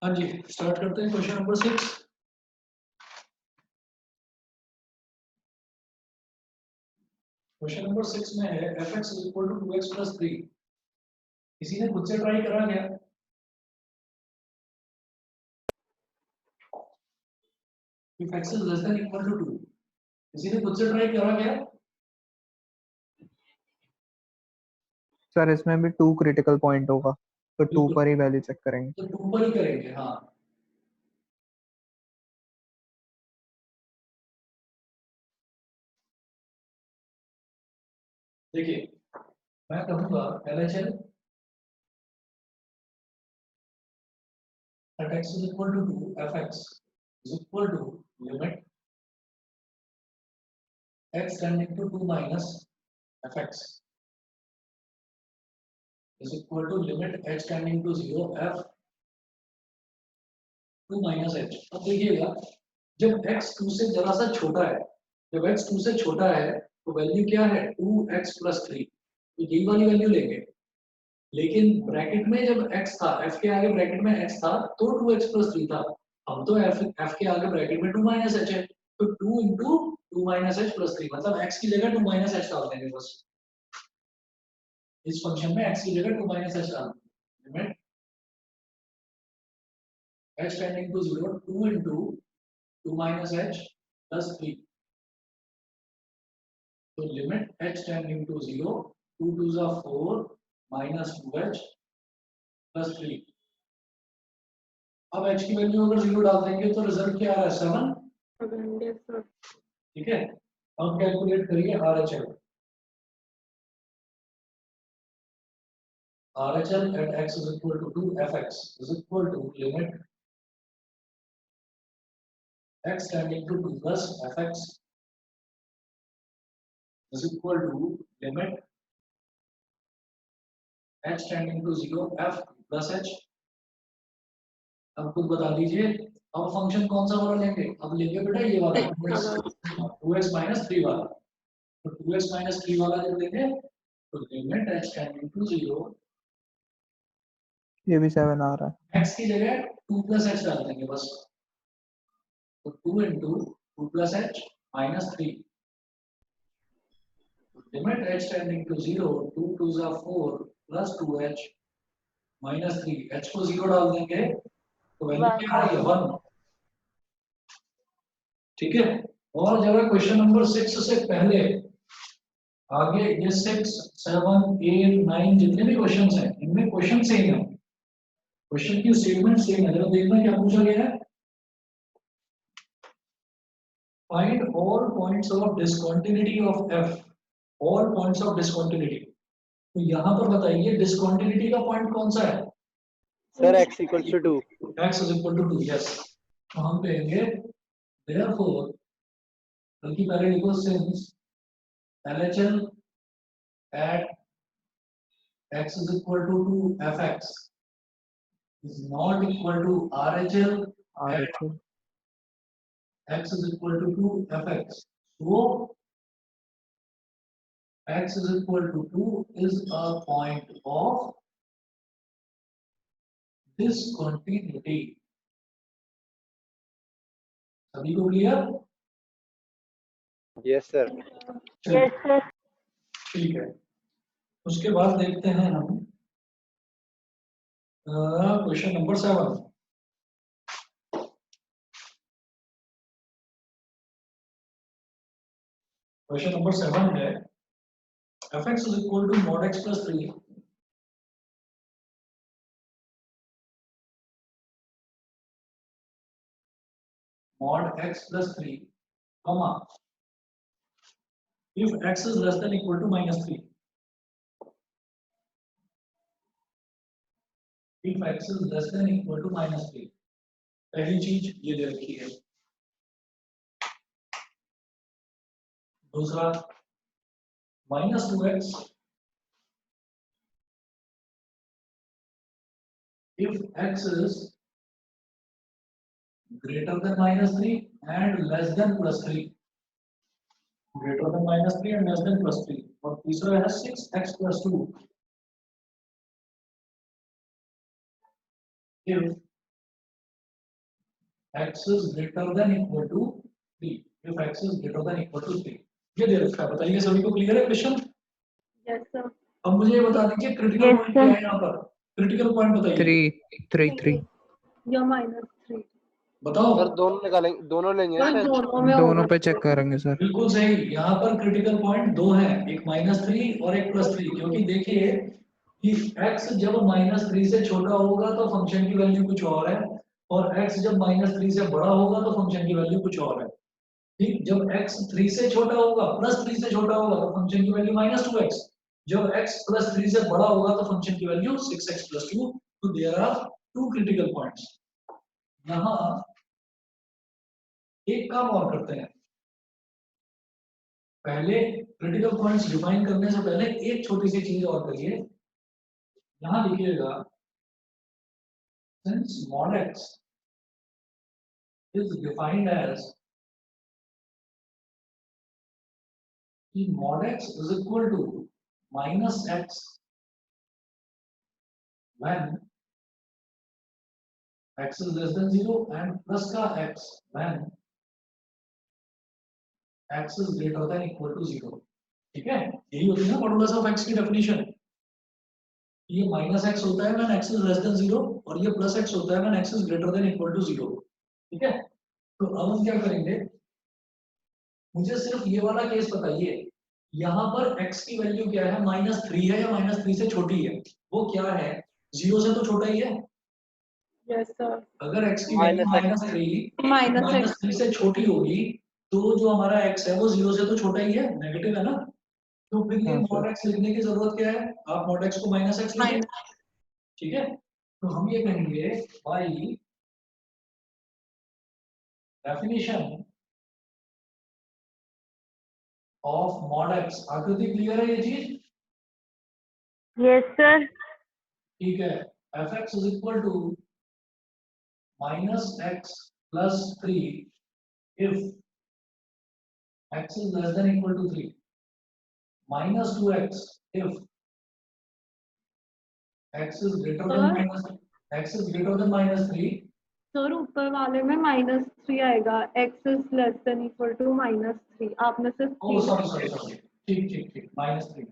हाँ जी, स्टार्ट करते हैं क्वेश्चन नंबर 6। क्वेश्चन नंबर 6 में है fx is equal to 2x plus 3। किसी ने खुद से ट्राई करा क्या? if x is less than equal to 2, किसी ने खुद से ट्राई करा क्या? सर इसमें भी 2 क्रिटिकल पॉइंट होगा तो 2 बिल्कुल। पर ही वैल्यू चेक करेंगे। तो 2 पर ही करेंगे। हाँ, देखिए मैं कहूंगा LHL at x is equal to 2, fx is equal to limit x tending to 2 minus fx is equal to limit h tending to 0 f 2 minus h। अब देखिएगा जब x 2 से जरा सा छोटा है, जब x 2 से छोटा है तो वैल्यू क्या है 2x plus 3, तो यही वाली वैल्यू लेंगे। लेकिन ब्रैकेट में जब x था, f के आगे ब्रैकेट में x था तो 2x plus 3 था। हम तो f के आगे ब्रैकेट में 2 minus h है, तो 2 into 2 minus h plus 3 मतलब x की जगह 2 minus h डाल देंगे बस। इस फंक्शन में x की जगह 2 minus h डाल देंगे। Limit h tending to 0 2 into 2 minus h plus 3, तो limit h tending to 0 2 2s are 4 minus 2h plus 3। अब h की वैल्यू अगर 0 डाल देंगे तो रिजल्ट क्या आ रहा है 7। Yes, sir. ठीक है, अब कैलकुलेट करिए RHL। RHL at x is equal to 2, fx is equal to limit x tending to 2 plus fx is equal to limit h tending to 0 f plus h। अब खुद बता दीजिए अब फंक्शन कौन सा वाला लेंगे? अब लेंगे बेटा ये वाला 2x minus 3 वाला। तो 2x minus 3 वाला जब लेंगे तो लिमिट h tending to 0, ये भी 7 आ रहा है। x की जगह 2 plus h डाल देंगे बस। तो 2 into 2 plus h minus 3, limit h tending to 0 2 2s are 4 plus 2h minus 3, h को 0 डाल देंगे तो वैल्यू क्या आ रही है 1। ठीक है, और जरा क्वेश्चन नंबर 6 से पहले आगे ये 6 7 8 9 जितने भी क्वेश्चंस हैं इनमें क्वेश्चन सेम है, क्वेश्चन की स्टेटमेंट सेम है। जरा देखना क्या पूछा गया है, find all points of discontinuity of f, all points of discontinuity. तो यहाँ पर बताइए डिसकंटिन्यूटी का पॉइंट कौन सा है? Sir x equals to 2। x is equal to 2, yes। तो हम कहेंगे therefore, बल्कि पहले लिखो since LHL at x is equal to 2 fx is not equal to RHL at RHL x is equal to 2 fx, so x is equal to 2 is a point of discontinuity। सभी को clear? Yes sir. Yes sir. ठीक है, उसके बाद देखते हैं हम question number 7। Question number 7 है fx is equal to mod x plus 3 mod x plus 3 comma if x is less than equal to minus 3, if x is less than equal to minus 3। पहली चीज ये दे रखी है। दूसरा minus 2x if x is greater than minus 3 and less than plus 3, greater than minus 3 and less than plus 3। और तीसरा है 6x plus 2 if x is greater than equal to 3 if x is greater than equal to 3 ये दे रखा है। बताइए सभी को clear है क्वेश्चन? Yes sir. अब मुझे ये बता दीजिए क्रिटिकल Yes, पॉइंट sir. क्या है यहाँ पर? क्रिटिकल पॉइंट बताइए 3 या -3 बताओ। सर दोनों निकालेंगे, दोनों लेंगे ना सर टच। दोनों में दोनों होगा पे चेक करेंगे सर। बिल्कुल सही। यहाँ पर क्रिटिकल पॉइंट दो हैं, एक -3 और एक +3, क्योंकि देखिए कि x जब -3 से छोटा होगा तो फंक्शन की वैल्यू कुछ और है, और x जब -3 से बड़ा होगा तो फंक्शन की वैल्यू कुछ और है। ठीक, जब x 3 से छोटा होगा, +3 से छोटा होगा तो फंक्शन की वैल्यू -2x, जब x +3 से बड़ा होगा तो फंक्शन की वैल्यू 6x + 2। तो there are two critical points. यहाँ एक काम और करते हैं, पहले क्रिटिकल पॉइंट्स डिफाइन करने से पहले एक छोटी सी चीज और करिए। यहां लिखिएगा since mod x is defined as कि mod x is equal to -x when x is less than 0 and plus का x when x is greater than equal to 0। ठीक है, यही होती है ना मॉडुलस ऑफ x की डेफिनेशन। ये -x होता है when x is less than 0 और ये +x होता है when x is greater than equal to 0। ठीक है, तो अब हम क्या करेंगे, मुझे सिर्फ ये वाला केस बताइए, यहाँ पर x की वैल्यू क्या है, -3 है या -3 से छोटी है? वो क्या है, 0 से तो छोटा ही है। Yes sir. अगर x की वैल्यू -x -3 से छोटी होगी तो जो हमारा x है वो 0 से तो छोटा ही है, नेगेटिव है ना। तो फिर ये हाँ mod सर। x लिखने की जरूरत क्या है, आप mod x को -x लिखें। ठीक है, तो हम ये कहेंगे by definition of mod x। आकृति क्लियर है ये चीज? Yes, sir. ठीक है, fx is equal to -x plus 3 if x is less than equal to 3, -2x if x is greater than -3। Sir ऊपर वाले में -3 आएगा, x is less than equal to -3, आपने सिर्फ ओ 3 सॉरी, ठीक ठीक ठीक, -3।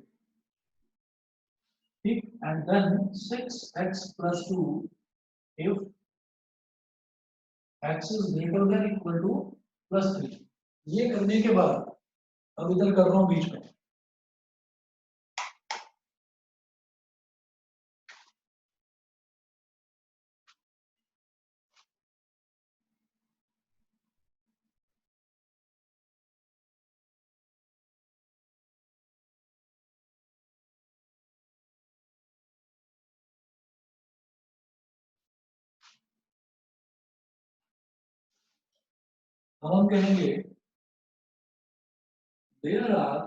ठीक, and then 6x plus 2 if x is greater than equal to +3। ये करने के बाद अब इधर कर रहा हूं बीच में, अब हम कहेंगे there are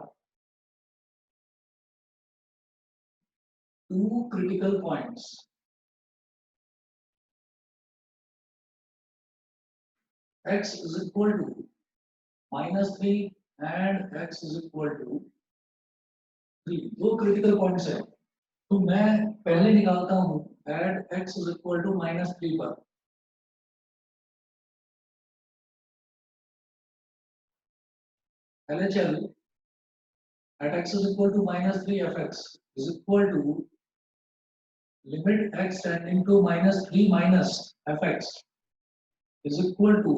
two critical points x is equal to -3 and x is equal to 3। दो क्रिटिकल पॉइंट्स है, तो मैं पहले निकालता हूं eight x is equal to -3 पर। LHL at x is equal to -3 fx is equal to limit x tending to -3 minus fx is equal to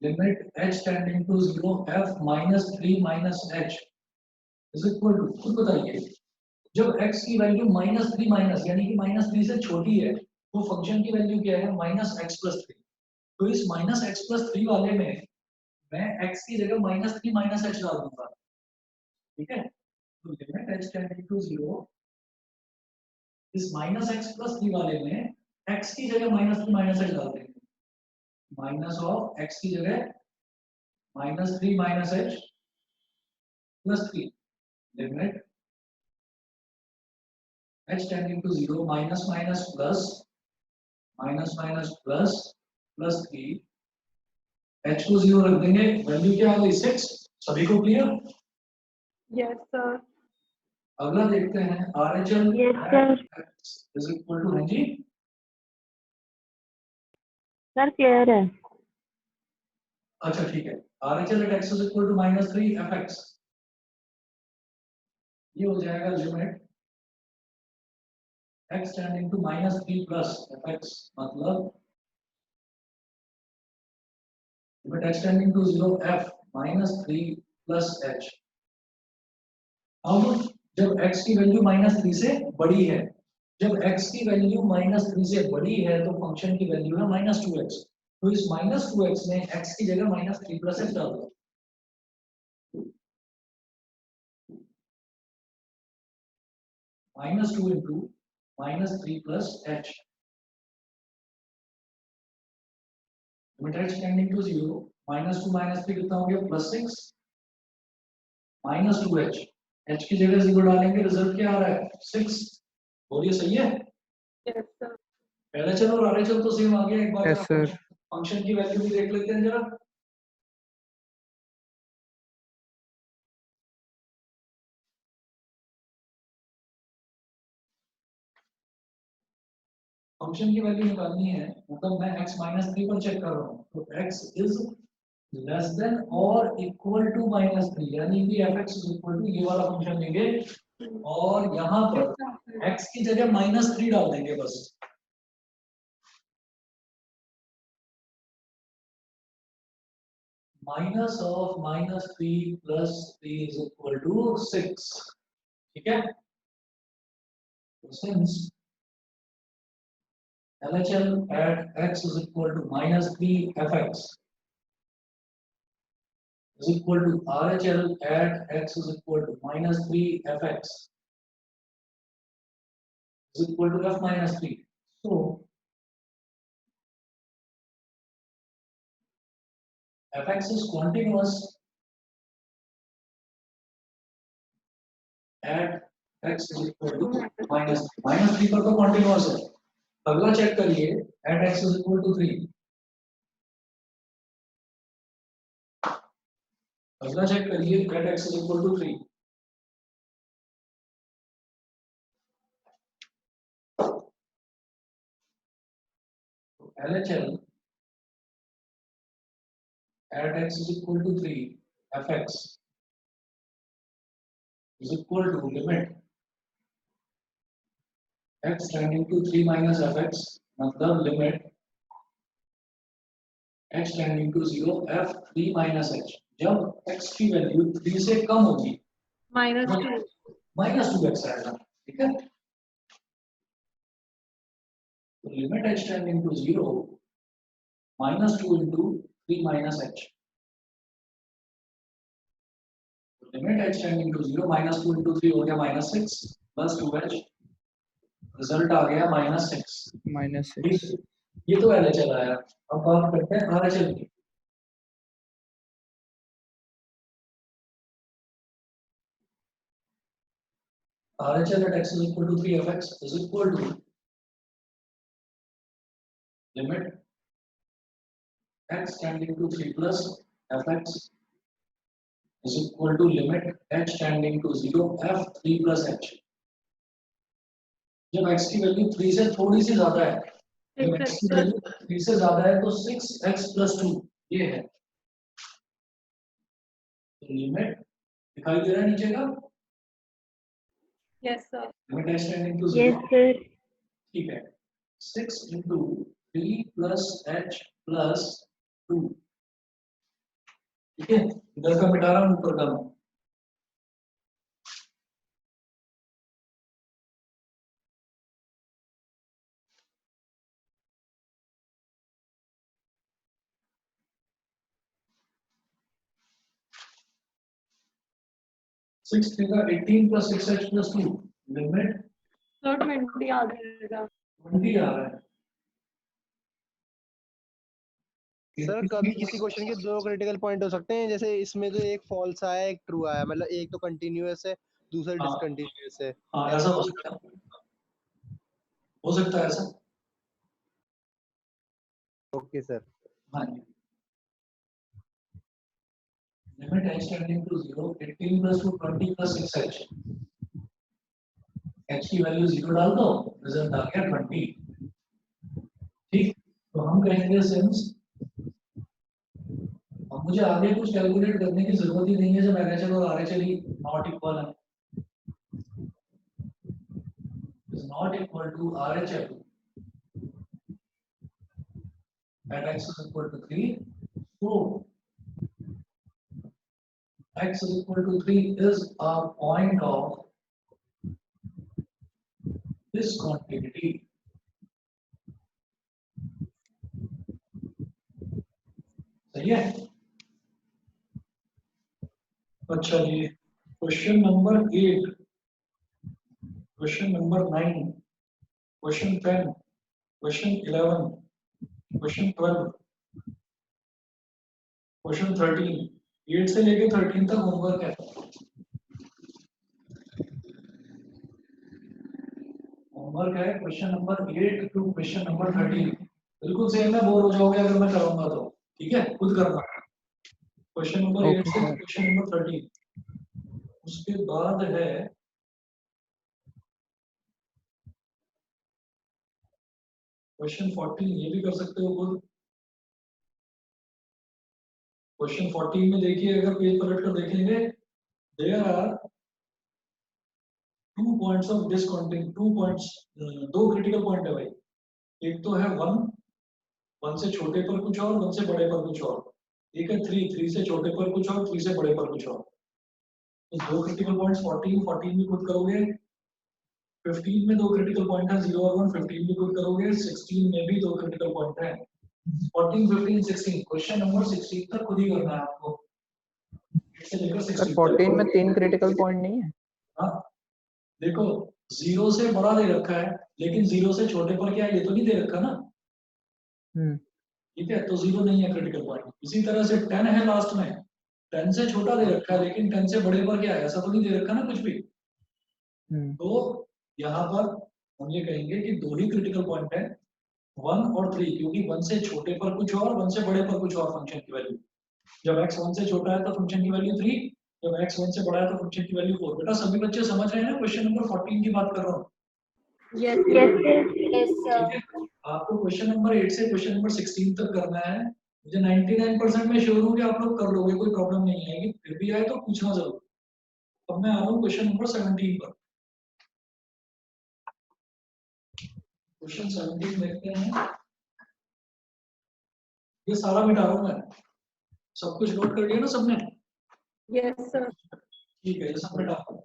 limit h tending to 0 f -3 minus h is equal to, खुद बताइए, जब x की value -3 minus यानी कि -3 से छोटी है तो फंक्शन की वैल्यू क्या है, -x + 3। तो इस -x + 3 वाले में मैं x की जगह -3 minus h डाल दूंगा। ठीक है, तो लिमिट h टेंडिंग टू 0, इस -x + 3 वाले में x की जगह -3 minus h डाल देंगे, माइनस ऑफ x की जगह -3 minus h + 3 limit h tending to 0 minus minus plus plus 3 h को 0 रख देंगे, वैल्यू क्या आ गई 6। सभी को क्लियर? Yes sir. अगला देखते हैं RHL Yes, sir. is equal to, हाँ जी सर क्लियर है। अच्छा ठीक है, RHL at x is equal to -3 fx, ये हो जाएगा limit x tending to -3 plus fx, मतलब limit x tending to 0 f -3 plus h। अब जब x की वैल्यू -3 से बड़ी है, जब x की वैल्यू -3 से बड़ी है तो फंक्शन की वैल्यू है -2x, तो इस -2x में x की जगह -3 प्लस h डाल दो। -2 into -3 plus h, limit h tending to 0, -2 -3 कितना हो गया +6, -2h, h की जगह 0 डालेंगे, रिजल्ट क्या आ रहा है 6। बोलिए सही है? Yes sir. पहले चलो और RHL तो सेम आ गया, एक बार Yes, sir. फंक्शन की वैल्यू भी देख लेते हैं जरा। फंक्शन की वैल्यू निकालनी है, मतलब मैं x -3 पर चेक कर रहा हूँ, तो x इज लेस देन और इक्वल टू -3, यानी कि fx इज इक्वल टू ये वाला फंक्शन लेंगे और यहाँ पर x की जगह -3 डाल देंगे बस। Minus of -3 plus 3 is equal to 6, ठीक है? Since LHL at x is equal to -3 fx is equal to RHL at x is equal to -3 fx is equal to f -3. So fx is continuous at x is equal to -3 पर तो continuous है। अगला check करिए at x is equal to 3, अगला check करिए at x is equal to 3। LHL at x is equal to 3 fx is equal to limit x tending to 3 minus fx, मतलब limit x tending to 0 f 3 minus h। जब x की value 3 से कम होगी -2 -2x आएगा, ठीक है? तो limit h tending to 0 -2 into 3 minus h, limit h tending to 0 -2 into 3 हो गया -6 प्लस 2h, रिजल्ट आ गया -6। -6. ये तो LHL आया। अब बात करते हैं RHL की। RHL at x is equal to 3 fx is equal to limit x tending to 3 plus fx is equal to limit h tending to 0 f 3 plus h। जब x की वैल्यू 3 से थोड़ी सी ज्यादा है, जब x की वैल्यू 3 से ज्यादा है तो 6x plus 2 ये है। तो लिमिट दिखाई दे रहा है नीचे का, yes sir. Limit h tending to 0, yes sir. ठीक है, 6 into 3 plus h plus 2, ठीक है? इधर का मिटा रहा हूं, ऊपर का मैं। सिक्स थ्री का 18 plus 6h plus 2, limit sir 20 आ जाएगा। 20 आ रहा है। सर कभी किसी क्वेश्चन के दो क्रिटिकल पॉइंट हो सकते हैं, जैसे इसमें तो एक फॉल्स आया एक ट्रू आया, मतलब एक तो कंटिन्यूअस है दूसरा हाँ। डिसकंटिन्यूअस है। हाँ ऐसा हो सकता है, हो सकता है ऐसा। Okay sir. हाँ जी, limit h tending to 0, 18 plus 2 20 plus 6h, h की वैल्यू 0 डाल दो, रिजल्ट आ गया 20, ठीक? तो हम कहेंगे सिंस, अब मुझे आगे कुछ कैलकुलेट करने की जरूरत ही नहीं है, जब एनएचएल और आरएचएल ही नॉट इक्वल है, is not equal to RHL at x is equal to 3. So x is equal to 3 is a point of discontinuity. सही है? अच्छा जी, question number 8, question number 9, question 10, question 11, question 12, question 13, 8 से लेके 13 तक homework है। Homework है question number 8 to question number 13। बिल्कुल सेम है, बोर हो जाओगे अगर मैं कराऊंगा तो, ठीक है, खुद करना। क्वेश्चन नंबर 8 ओके से सर। क्वेश्चन नंबर 13, उसके बाद है क्वेश्चन 14, ये भी कर सकते हो खुद। क्वेश्चन 14 में देखिए, अगर पेज पलट कर देखेंगे, there are 2 points of discontinuity, 2 points, 2 critical point है भाई। एक तो है 1 से छोटे पर कुछ और 1 से बड़े पर कुछ और, एक है 3 से छोटे पर कुछ और 3 से बड़े पर कुछ और। तो 2 क्रिटिकल पॉइंट्स 14 में खुद करोगे, 15 में 2 क्रिटिकल पॉइंट है 0 और 1, 15 में खुद करोगे, 16 में भी 2 क्रिटिकल पॉइंट है, 14, 15, 16। क्वेश्चन नंबर 16 तक खुद ही करना है आपको, 8 से लेकर सर 16 14 में तक। 3 क्रिटिकल पॉइंट नहीं है? हाँ, देखो 0 से बड़ा दे रखा है, लेकिन 0 से छोटे पर क्या है ये तो नहीं दे रखा ना, ठीक है, तो 0 नहीं है क्रिटिकल पॉइंट। इसी तरह से 10 है लास्ट में, 10 से छोटा दे रखा है, लेकिन 10 से बड़े पर क्या है, ऐसा तो नहीं दे रखा ना कुछ भी। तो यहाँ पर हम ये कहेंगे कि 2 ही क्रिटिकल पॉइंट है, 1 और 3, क्योंकि 1 से छोटे पर कुछ और 1 से बड़े पर कुछ और फंक्शन की वैल्यू। जब x 1 से छोटा है तो फंक्शन की वैल्यू 3, जब x 1 से बड़ा है तो फंक्शन की वैल्यू 4। बेटा सभी बच्चे समझ रहे हैं ना, क्वेश्चन नंबर 14 की बात कर रहा हूँ। यस Yes, yes, ठीक है, आपको क्वेश्चन नंबर 8 से क्वेश्चन नंबर 16 तक करना है। मुझे 99% में श्योर हूँ कि आप लोग कर लोगे, कोई प्रॉब्लम नहीं आएगी, फिर भी आए तो पूछना जरूर। अब मैं आ रहा हूँ क्वेश्चन नंबर 17 पर। क्वेश्चन 17 देखते हैं, ये सारा मिटा रहा हूँ मैं, सब कुछ नोट कर लिया ना सबने? Yes sir. ठीक है, ये सब मिटा रहा हूँ।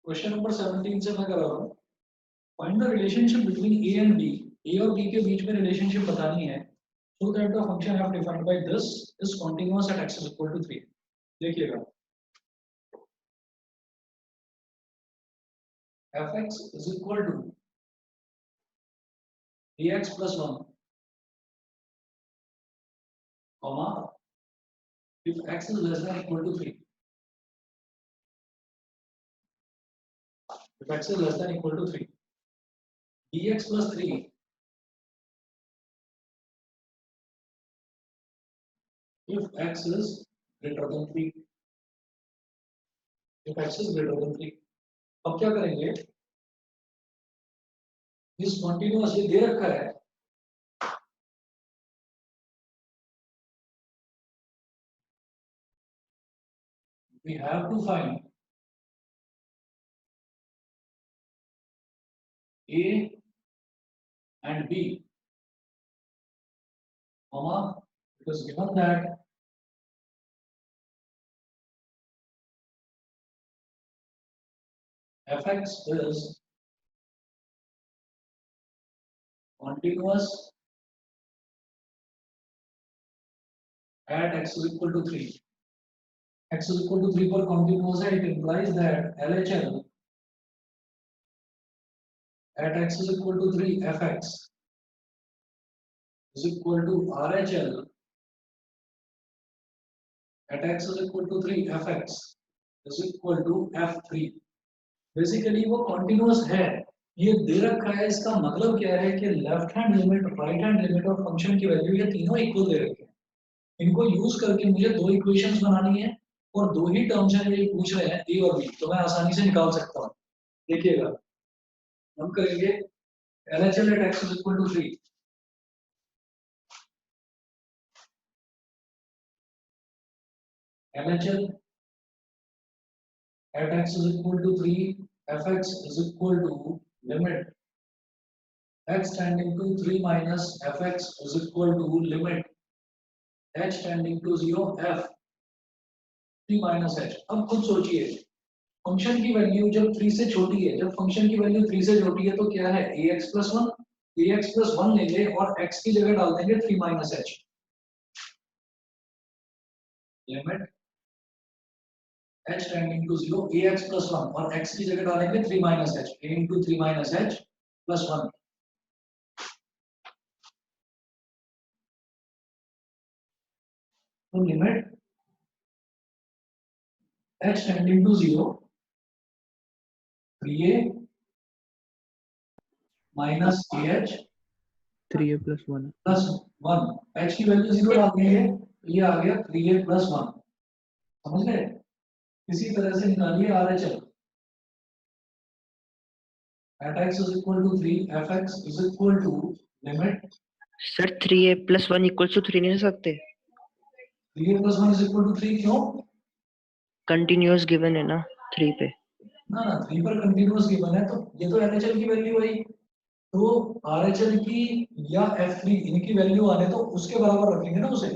क्वेश्चन नंबर 17 से मैं कर रहा हूँ, find the relationship between A and B. A और बी के बीच में रिलेशनशिप बतानी है, so that the function have defined by this is continuous at x is equal to 3। देखिएगा, fx is equal to ax plus 1, comma, if x is less than equal to 3, if x is less than equal to 3, dx plus 3 if x is greater than 3, if x is greater than 3। अब क्या करेंगे, इस continuous ये दे रखा है, we have to find a and b, comma, it is given that fx is continuous at x is equal to 3. X is equal to 3 पर continuous है, it implies that LHL at x is equal to 3 fx is equal to RHL at x is equal to 3 fx is equal to f3. Basically वो continuous है, ये दे रखा है, इसका मतलब क्या है कि left hand limit, right hand limit और फंक्शन की वैल्यू ये तीनों इक्वल दे रखे हैं। इनको यूज करके मुझे दो इक्वेशंस बनानी है और दो ही टर्म्स हैं जो पूछ रहे हैं, ए और बी, तो मैं आसानी से निकाल सकता हूँ। देखिएगा, हम करेंगे LHL at x is equal to 3, LHL at x is equal to 3, fx is equal to limit x tending to 3 minus fx is equal to limit h tending to 0 f 3 minus h। अब खुद सोचिए, function की value जब 3 से छोटी है, जब function की वैल्यू 3 से छोटी है तो क्या है, ax plus 1, ax plus 1 लेंगे और x की जगह डाल देंगे 3 minus h, limit h tending to 0 ax plus 1 और x की जगह डालेंगे 3 minus h, a into 3 minus h plus 1। तो limit h tending to 0 3a minus ah 3a plus 1 plus 1, h की वैल्यू 0 डाल देंगे तो ये आ गया 3a plus 1। समझ गए? इसी तरह से निकालिए RHL at x is equal to 3 fx is equal to limit sir 3a plus 1 equals to 3 नहीं हो सकते? 3a plus 1 is equal to 3 क्यों? कंटिन्यूअस गिवन है ना 3 पे। ना ना 3 पर कंटिन्यूअस गिवन है, तो ये तो LHL की वैल्यू आई, तो RHL की या f3 इनकी वैल्यू आने तो उसके बराबर रखेंगे ना उसे,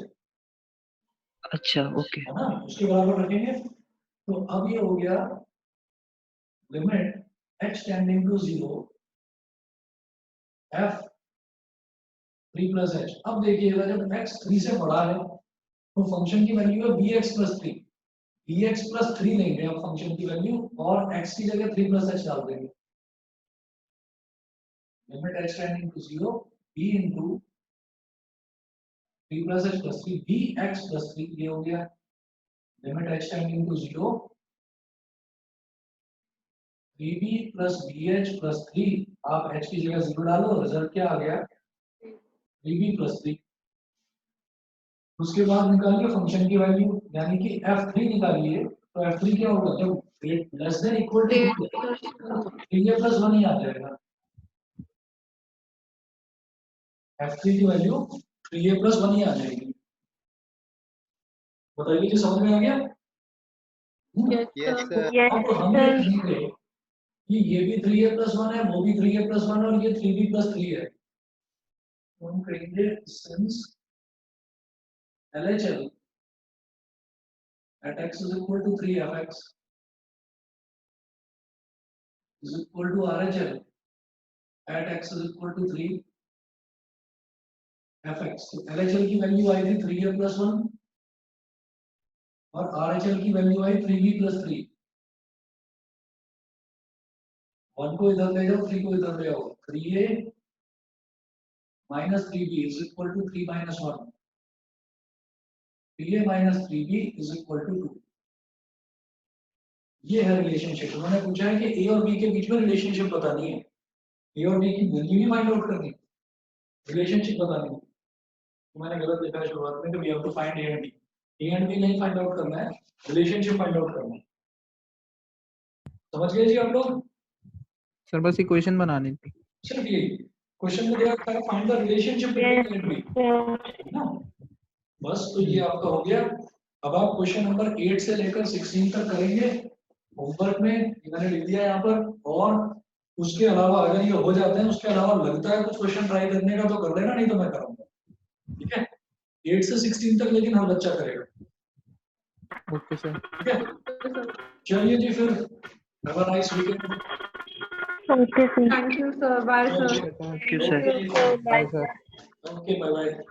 अच्छा ओके। है ना, उसके बराबर रखेंगे। तो अब ये हो गया limit h tending to 0 f 3 plus h। अब देखिएगा जब x 3 से बड़ा है तो फंक्शन की वैल्यू है bx plus 3, bx plus 3 लेंगे अब फंक्शन की वैल्यू और x की जगह 3 plus h डाल देंगे, limit h tending to 0 b into 3 plus h plus 3 bx plus 3, ये हो गया limit h tending to 0 3b plus bh plus 3, आप h की जगह 0 डालो, रिजल्ट क्या आ गया 3b plus 3। उसके बाद निकालिए फंक्शन की वैल्यू, यानी कि f3 निकालिए, तो f3 क्या होगा, जब less than equal to 3a plus 1 ही आ जाएगा, f3 की वैल्यू 3a plus 1 ही आ जाएगी। बताइए कि समझ में आ गया? Yes, sir. अब हम ये कहेंगे कि ये भी 3a plus 1 है, वो भी 3a plus 1 और ये 3b plus 3 है, तो हम कहेंगे since LHL at x is equal to 3 fx is equal to RHL at x is equal to 3 fx। तो LHL की वैल्यू आई थी 3a plus 1 और RHL की वैल्यू आई 3b plus 3। 1 को इधर ले जाओ, 3 को इधर ले आओ, 3a minus 3b is equal to 3 minus 1, 3a minus 3b is equal to 2। ये है रिलेशनशिप। उन्होंने पूछा है कि a और b के बीच में रिलेशनशिप बतानी है, a और b की वैल्यू भी फाइंड आउट करनी, रिलेशनशिप बतानी है। तो मैंने गलत लिखा है शुरुआत में कि we have to find a and b नहीं फाइंड आउट करना है, रिलेशनशिप फाइंड आउट करना है। समझ गए जी आप लोग? सर बस इक्वेशन बनानी थी। सिर्फ ये क्वेश्चन में दिया है find the relationship between a and b, ना बस। तो ये आपका हो गया। अब आप क्वेश्चन नंबर 8 से लेकर 16 तक करेंगे होमवर्क में, मैंने लिख दिया यहाँ पर। और उसके अलावा अगर ये हो जाते हैं, उसके अलावा लगता है कुछ क्वेश्चन ट्राई करने का तो कर लेना, नहीं तो मैं करूंगा, ठीक है? 8 से 16 तक लेकिन हर बच्चा करेगा, ओके सर। ठीक है? चलिए जी, फिर have a nice weekend. Okay sir. Thank you sir, bye sir. Thank you, sir. Bye, bye sir. Sir. Okay, bye bye.